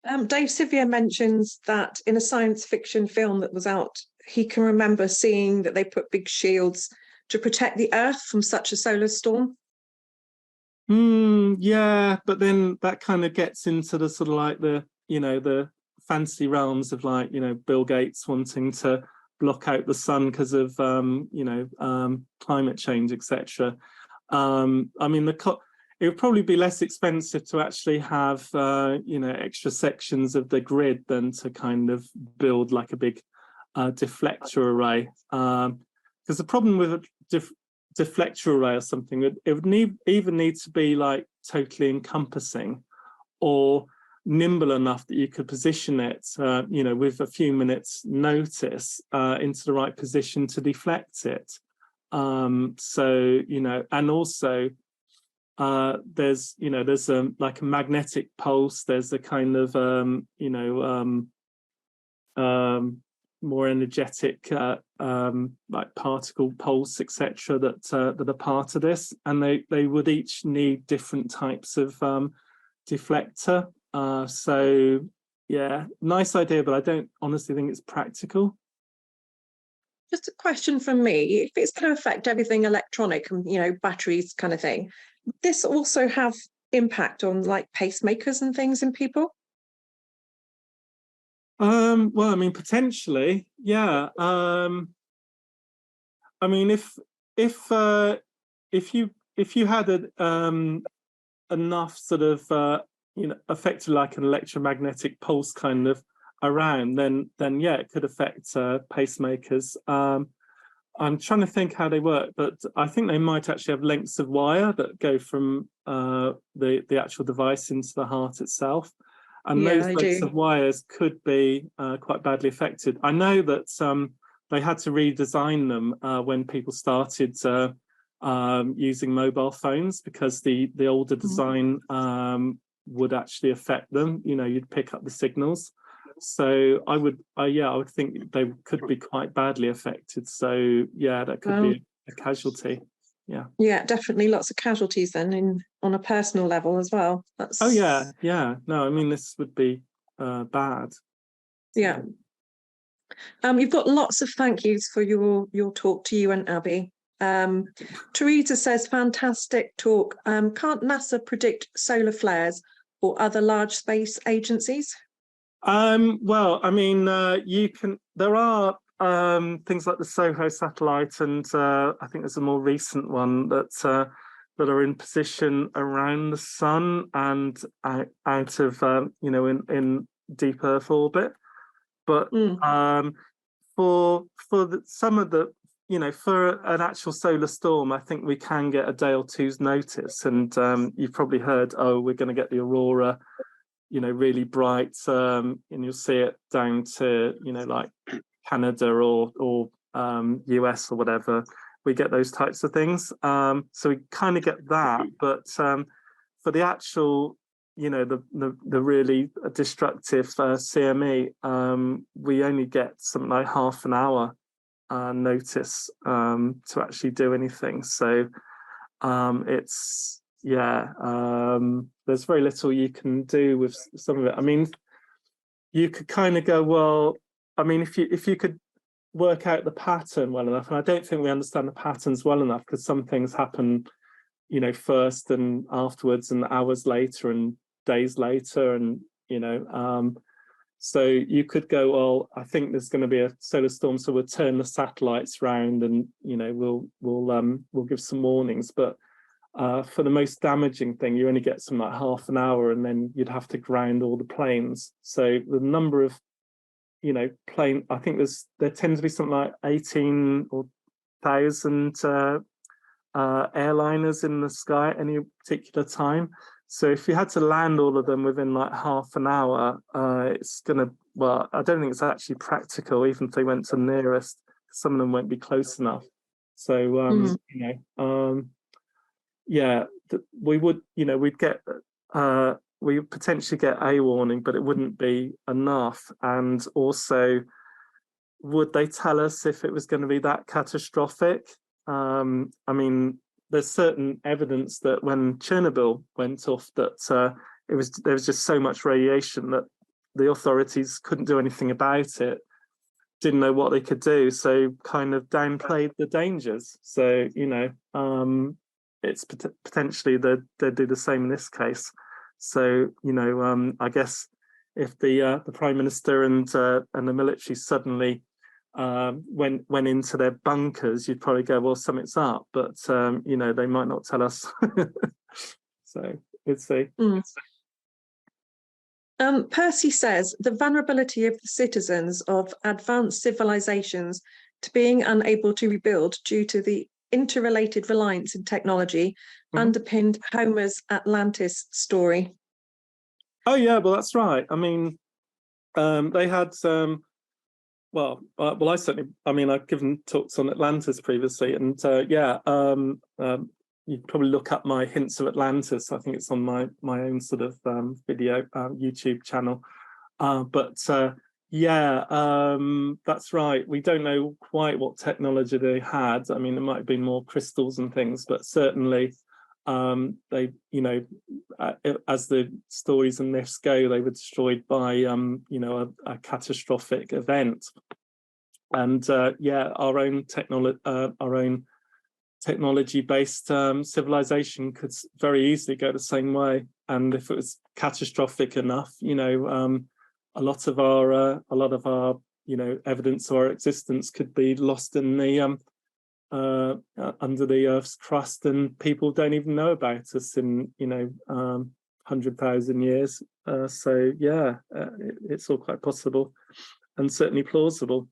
Dave Sivier mentions that in a science fiction film that was out, he can remember seeing that they put big shields to protect the Earth from such a solar storm. Yeah, but then that kind of gets into the sort of like the, the fantasy realms of like, Bill Gates wanting to block out the sun because of, climate change, etc. I mean, it would probably be less expensive to actually have, extra sections of the grid than to kind of build like a big deflector array. Because the problem with a deflector array or something, it would either need to be like totally encompassing or nimble enough that you could position it, with a few minutes notice into the right position to deflect it. So, and also there's like a magnetic pulse, there's a kind of more energetic like particle pulse, etc., that are part of this, and they would each need different types of deflector. So yeah, nice idea, but I don't honestly think it's practical. Just a question from me: if it's going to affect everything electronic and batteries kind of thing, would this also have impact on like pacemakers and things in people? Well, I mean, potentially, yeah. I mean, if you had enough sort of affected like an electromagnetic pulse kind of around, then yeah, it could affect pacemakers. I'm trying to think how they work, but I think they might actually have lengths of wire that go from the actual device into the heart itself. And those lengths of wires could be quite badly affected. I know that they had to redesign them when people started using mobile phones, because the older design would actually affect them. You'd pick up the signals. So I would think they could be quite badly affected. So yeah, that could be a casualty. Yeah, definitely lots of casualties then on a personal level as well. Oh yeah, no, I mean, this would be bad. Yeah. You've got lots of thank yous for your talk, to you and Abby. Teresa says, fantastic talk. Can't NASA predict solar flares or other large space agencies? Well, I mean, there are things like the SOHO satellite, and I think there's a more recent one that are in position around the sun and out of in deep Earth orbit. But for some of the for an actual solar storm, I think we can get a day or two's notice. And you've probably heard, oh, we're going to get the aurora, really bright, and you'll see it down to like Canada or US or whatever. We get those types of things, so we kind of get that. But for the actual, the really destructive CME, we only get something like half an hour notice to actually do anything. So it's there's very little you can do with some of it. I mean, you could kind of go, well, I mean, if you could work out the pattern well enough, and I don't think we understand the patterns well enough, because some things happen, first and afterwards and hours later and days later, and so you could go, well, I think there's going to be a solar storm, so we'll turn the satellites round and we'll give some warnings. But for the most damaging thing, you only get some like half an hour, and then you'd have to ground all the planes. So the number of plane, I think there tends to be something like 18 or 1,000 airliners in the sky at any particular time. So if you had to land all of them within like half an hour, it's gonna, well, I don't think it's actually practical, even if they went to nearest. Some of them won't be close enough. So we would, we'd get we potentially get a warning, but it wouldn't be enough. And also, would they tell us if it was going to be that catastrophic? I mean, there's certain evidence that when Chernobyl went off, that there was just so much radiation that the authorities couldn't do anything about it, didn't know what they could do, so kind of downplayed the dangers. So, you know, it's potentially they'd do the same in this case. So, you know, I guess if the Prime Minister and the military suddenly went into their bunkers, you'd probably go, well, something's up, but you know, they might not tell us. So let's see. Percy says the vulnerability of the citizens of advanced civilizations to being unable to rebuild due to the interrelated reliance in technology underpinned Homer's Atlantis story. Oh yeah, well that's right. I mean, they had well, I certainly, I mean, I've given talks on Atlantis previously, and yeah, you'd probably look up my Hints of Atlantis. I think it's on my own sort of video YouTube channel. But yeah, that's right. We don't know quite what technology they had. I mean, there might have been more crystals and things, but certainly they, you know, as the stories and myths go, they were destroyed by, you know, a catastrophic event. And yeah, our own technology-based civilization could very easily go the same way. And if it was catastrophic enough, you know, a lot of our, you know, evidence of our existence could be lost in the under the Earth's crust, and people don't even know about us in, you know, 100,000 years. So yeah, it's all quite possible and certainly plausible.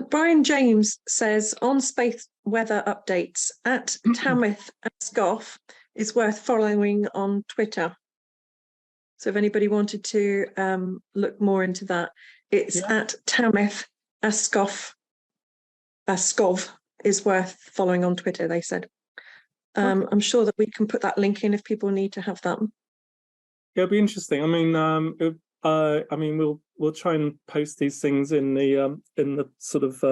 Brian James says on space weather updates at Amethyst ASSAP is worth following on Twitter. So if anybody wanted to look more into that, it's at Amethyst ASSAP. Skov is worth following on Twitter, they said. I'm sure that we can put that link in if people need to have that. Yeah, it'll be interesting. I mean, we'll try and post these things in the sort of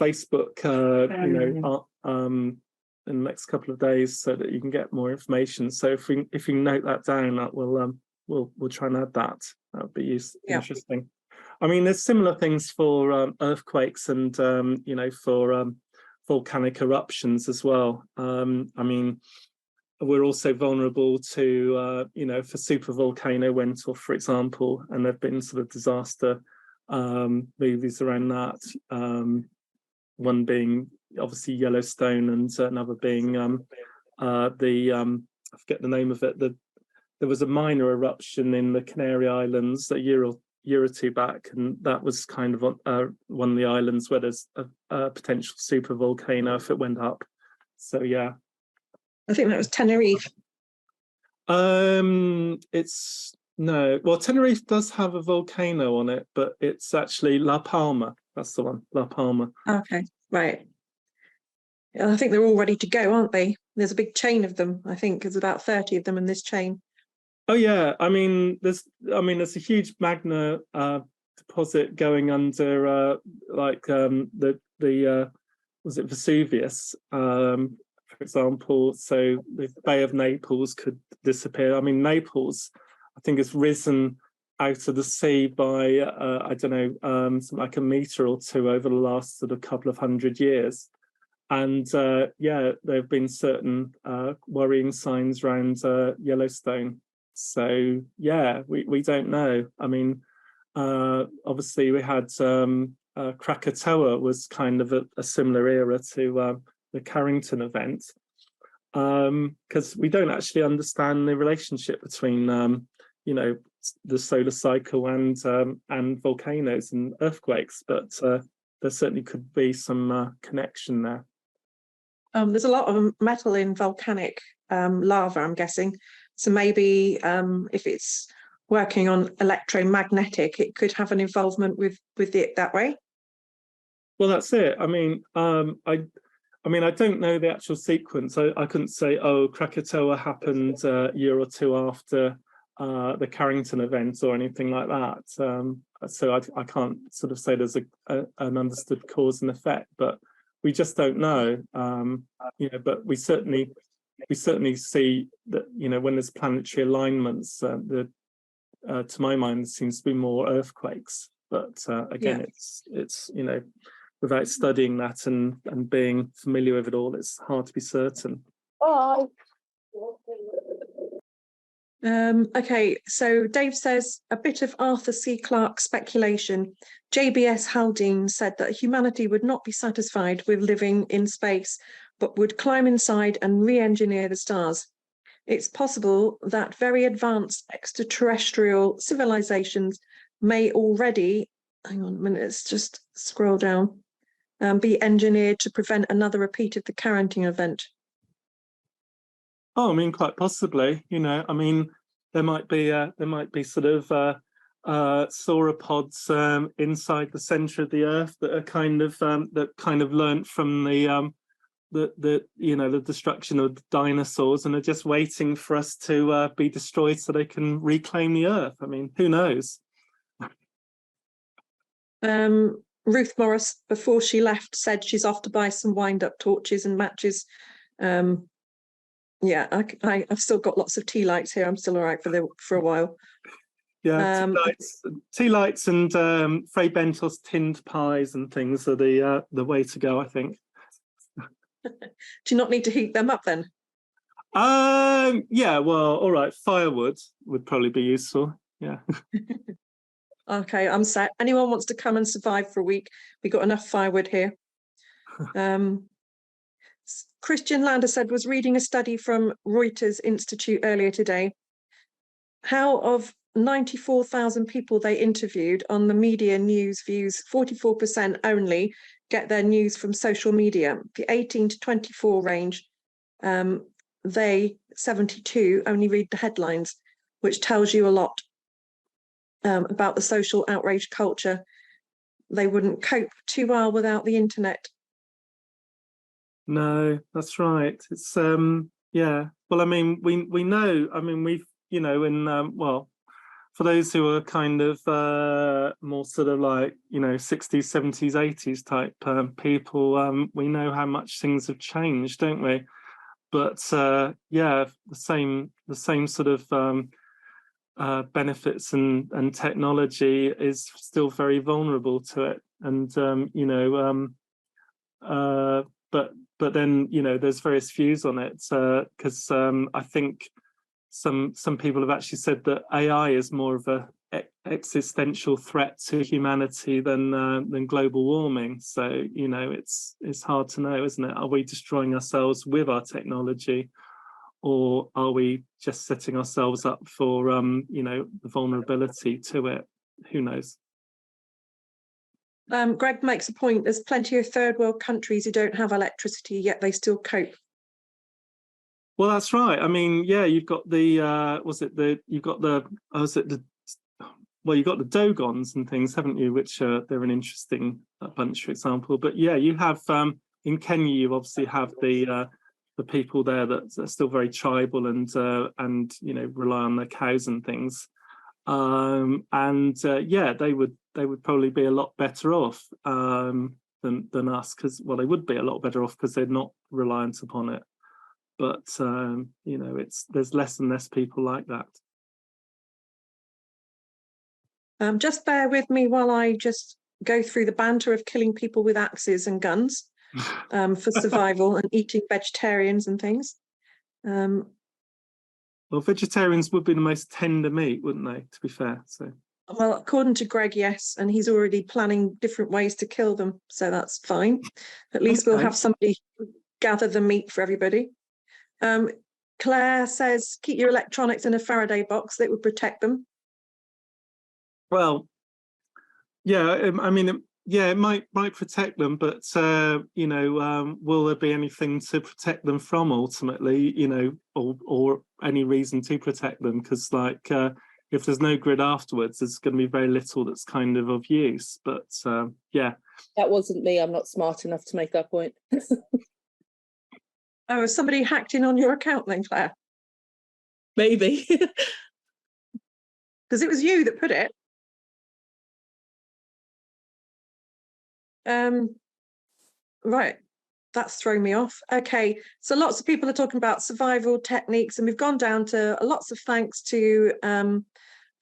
Facebook, you know, in the next couple of days, so that you can get more information. So if you note that down, that we'll try and add that. That would be interesting. I mean, there's similar things for earthquakes and, you know, for volcanic eruptions as well. I mean, we're also vulnerable to, you know, if a supervolcano went off, for example, and there've been sort of disaster movies around that. One being obviously Yellowstone, and another being I forget the name of it. There was a minor eruption in the Canary Islands a year or two back, and that was kind of one of the islands where there's a potential super volcano if it went up. So yeah, I think that was Tenerife. It's no, well, Tenerife does have a volcano on it, but it's actually La Palma. That's the one, La Palma. Okay, right. I think they're all ready to go, aren't they? There's a big chain of them. I think there's about 30 of them in this chain. Oh yeah, I mean, there's a huge magma deposit going under, like was it Vesuvius, for example. So the Bay of Naples could disappear. I mean, Naples, I think, has risen out of the sea by I don't know, something like a meter or two over the last sort of couple of 100 years. And yeah, there have been certain worrying signs around Yellowstone. So yeah, we don't know. I mean, obviously we had Krakatoa was kind of a similar era to the Carrington event, because we don't actually understand the relationship between you know, the solar cycle and volcanoes and earthquakes, but there certainly could be some connection there. There's a lot of metal in volcanic lava, I'm guessing. So maybe if it's working on electromagnetic, it could have an involvement with it that way. Well, that's it. I mean, I don't know the actual sequence. I couldn't say, oh, Krakatoa happened a year or two after the Carrington event or anything like that. So I can't sort of say there's an understood cause and effect, but we just don't know. You know, but we certainly we certainly see that, you know, when there's planetary alignments, to my mind, there seems to be more earthquakes. But again, it's you know, without studying that and being familiar with it all, it's hard to be certain. Okay, so Dave says a bit of Arthur C. Clarke speculation. JBS Haldane said that humanity would not be satisfied with living in space, but would climb inside and re-engineer the stars. It's possible that very advanced extraterrestrial civilizations may already, hang on a minute, let's just scroll down, be engineered to prevent another repeat of the Carrington event. Oh, I mean, quite possibly. You know, I mean, there might be sort of sauropods inside the center of the Earth that are kind of learnt from the you know, the destruction of the dinosaurs and are just waiting for us to be destroyed so they can reclaim the Earth. I mean, who knows? Ruth Morris, before she left, said she's off to buy some wind-up torches and matches. Yeah, I've still got lots of tea lights here. I'm still all right for a while. Yeah, tea lights and Fray Bentos tinned pies and things are the way to go, I think. Do you not need to heat them up then? Yeah, well, all right. Firewood would probably be useful. Yeah. Okay, I'm set. Anyone wants to come and survive for a week? We got enough firewood here. Christian Lander said was reading a study from Reuters Institute earlier today. How of 94,000 people they interviewed on the media news views, 44% only get their news from social media. The 18 to 24 range, they, 72, only read the headlines, which tells you a lot about the social outrage culture. They wouldn't cope too well without the internet. No, that's right. It's yeah. Well, I mean, we know. I mean, we've, you know, in well, for those who are kind of more sort of like, you know, 60s, 70s, 80s type people, we know how much things have changed, don't we? But yeah, the same sort of benefits and technology is still very vulnerable to it. And you know, but then, you know, there's various views on it, because I think some people have actually said that AI is more of a existential threat to humanity than global warming. So, you know, it's hard to know, isn't it? Are we destroying ourselves with our technology, or are we just setting ourselves up for you know, the vulnerability to it? Who knows? Greg makes a point. There's plenty of third world countries who don't have electricity, yet they still cope. Well, that's right. I mean, yeah, you've got the you've got the Dogons and things, haven't you? Which they're an interesting bunch, for example. But yeah, you have in Kenya, you obviously have the people there that are still very tribal and you know, rely on their cows and things. Yeah, they would probably be a lot better off than us, because, well, they would be a lot better off because they're not reliant upon it. But you know, there's less and less people like that. Just bear with me while I just go through the banter of killing people with axes and guns for survival and eating vegetarians and things. Well, vegetarians would be the most tender meat, wouldn't they, to be fair? So, well, according to Greg, yes, and he's already planning different ways to kill them, so that's fine. At least we'll have somebody gather the meat for everybody. Claire says keep your electronics in a Faraday box, that would protect them. Well, yeah, I mean, yeah, it might protect them, but you know, will there be anything to protect them from ultimately? You know, or any reason to protect them? Because, like, if there's no grid afterwards, there's going to be very little that's kind of use. But yeah, that wasn't me. I'm not smart enough to make that point. Oh, has somebody hacked in on your account then, Claire? Maybe. Because it was you that put it. Right. that's thrown me off. Okay, so lots of people are talking about survival techniques, and we've gone down to lots of thanks to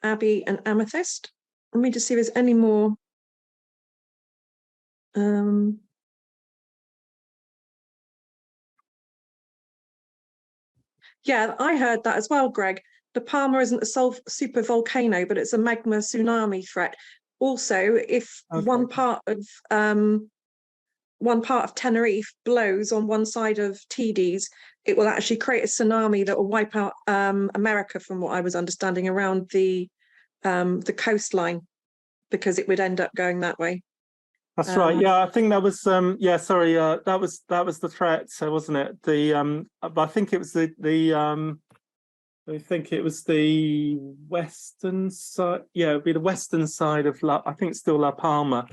Abby and Amethyst. Let me just see if there's any more. Yeah, I heard that as well, Greg. The Palmer isn't a super volcano, but it's a magma tsunami threat. Also, if one part of Tenerife blows on one side of TDs, it will actually create a tsunami that will wipe out America, from what I was understanding, around the coastline, because it would end up going that way. That's right. Yeah, I think that was yeah, sorry, that was the threat, so wasn't it? The but I think it was I think it was the western side. Yeah, it'd be the western side of I think it's still La Palma.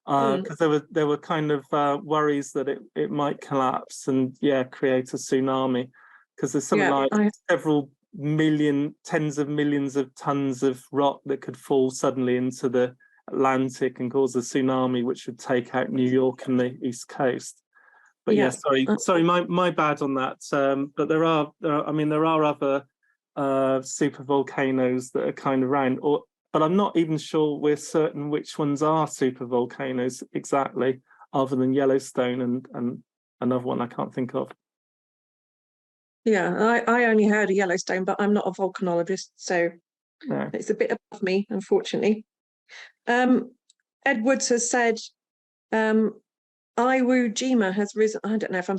Because there were kind of worries that it might collapse and create a tsunami, because there's something several million, tens of millions of tons of rock that could fall suddenly into the Atlantic and cause a tsunami, which would take out New York and the East Coast. But sorry, my bad on that. But there are other super volcanoes that are kind of around, but I'm not even sure we're certain which ones are super volcanoes exactly, other than Yellowstone and another one I can't think of. Yeah, I only heard of Yellowstone, but I'm not a volcanologist, so it's a bit above me, unfortunately. Ed Woods has said, Iwo Jima has risen. I don't know if I'm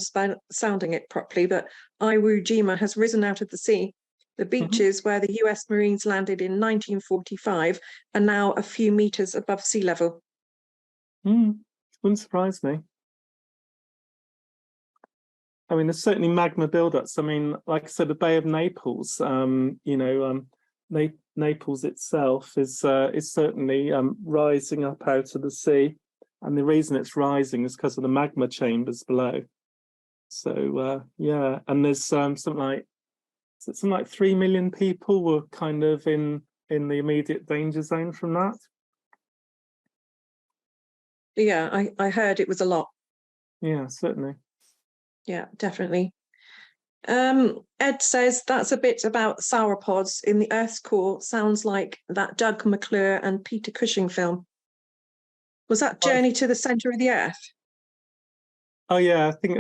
sounding it properly, but Iwo Jima has risen out of the sea. The beaches where the US Marines landed in 1945 are now a few meters above sea level. Wouldn't surprise me. I mean, there's certainly magma buildups. I mean, like I said, the Bay of Naples, Naples itself is certainly rising up out of the sea, and the reason it's rising is because of the magma chambers below. So and there's something like 3 million people were kind of in the immediate danger zone from that. Yeah, I heard it was a lot. Yeah, certainly. Yeah, definitely. Ed says that's a bit about sauropods in the Earth's core. Sounds like that Doug McClure and Peter Cushing film. Was that Journey to the Centre of the Earth? Oh yeah, I think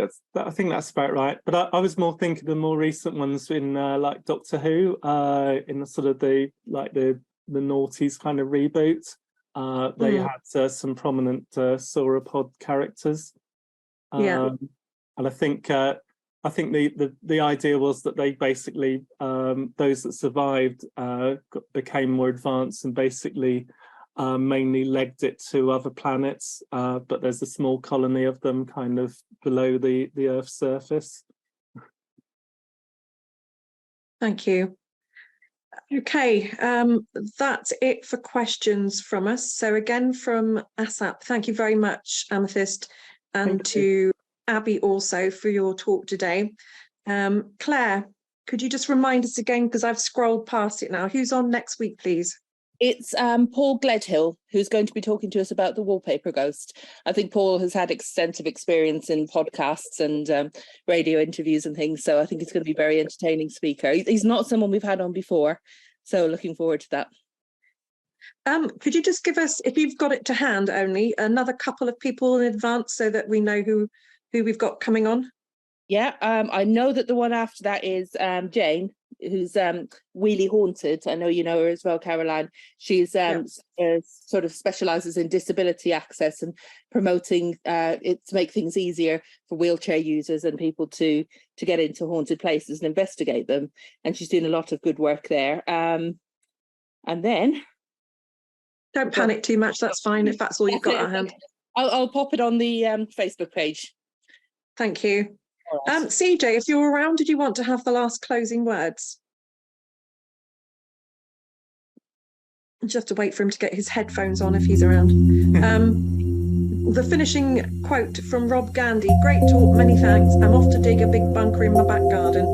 that's about right. But I was more thinking the more recent ones in like Doctor Who, in the sort of the noughties kind of reboot. They had some prominent sauropod characters. And I think the idea was that they basically those that survived became more advanced and basically mainly legged it to other planets, but there's a small colony of them kind of below the Earth's surface. Thank you. Okay, that's it for questions from us. So again, from ASSAP, thank you very much, Amethyst, and to Abby also for your talk today. Claire, could you just remind us again, because I've scrolled past it now, who's on next week, please? It's Paul Gledhill, who's going to be talking to us about the wallpaper ghost. I think Paul has had extensive experience in podcasts and radio interviews and things, so I think it's going to be a very entertaining speaker. He's not someone we've had on before, so looking forward to that. Could you just give us, if you've got it to hand only, another couple of people in advance so that we know who we've got coming on? Yeah, I know that the one after that is Jane, who's Wheelie Haunted. I know you know her as well, Caroline. She's sort of specialises in disability access and promoting it to make things easier for wheelchair users and people to get into haunted places and investigate them. And she's doing a lot of good work there. And then... Don't panic too much, that's fine, if that's all you've got at hand. I'll pop it on the Facebook page. Thank you. CJ, if you're around, did you want to have the last closing words? Just have to wait for him to get his headphones on if he's around. The finishing quote from Rob Gandy: great talk, many thanks. I'm off to dig a big bunker in my back garden.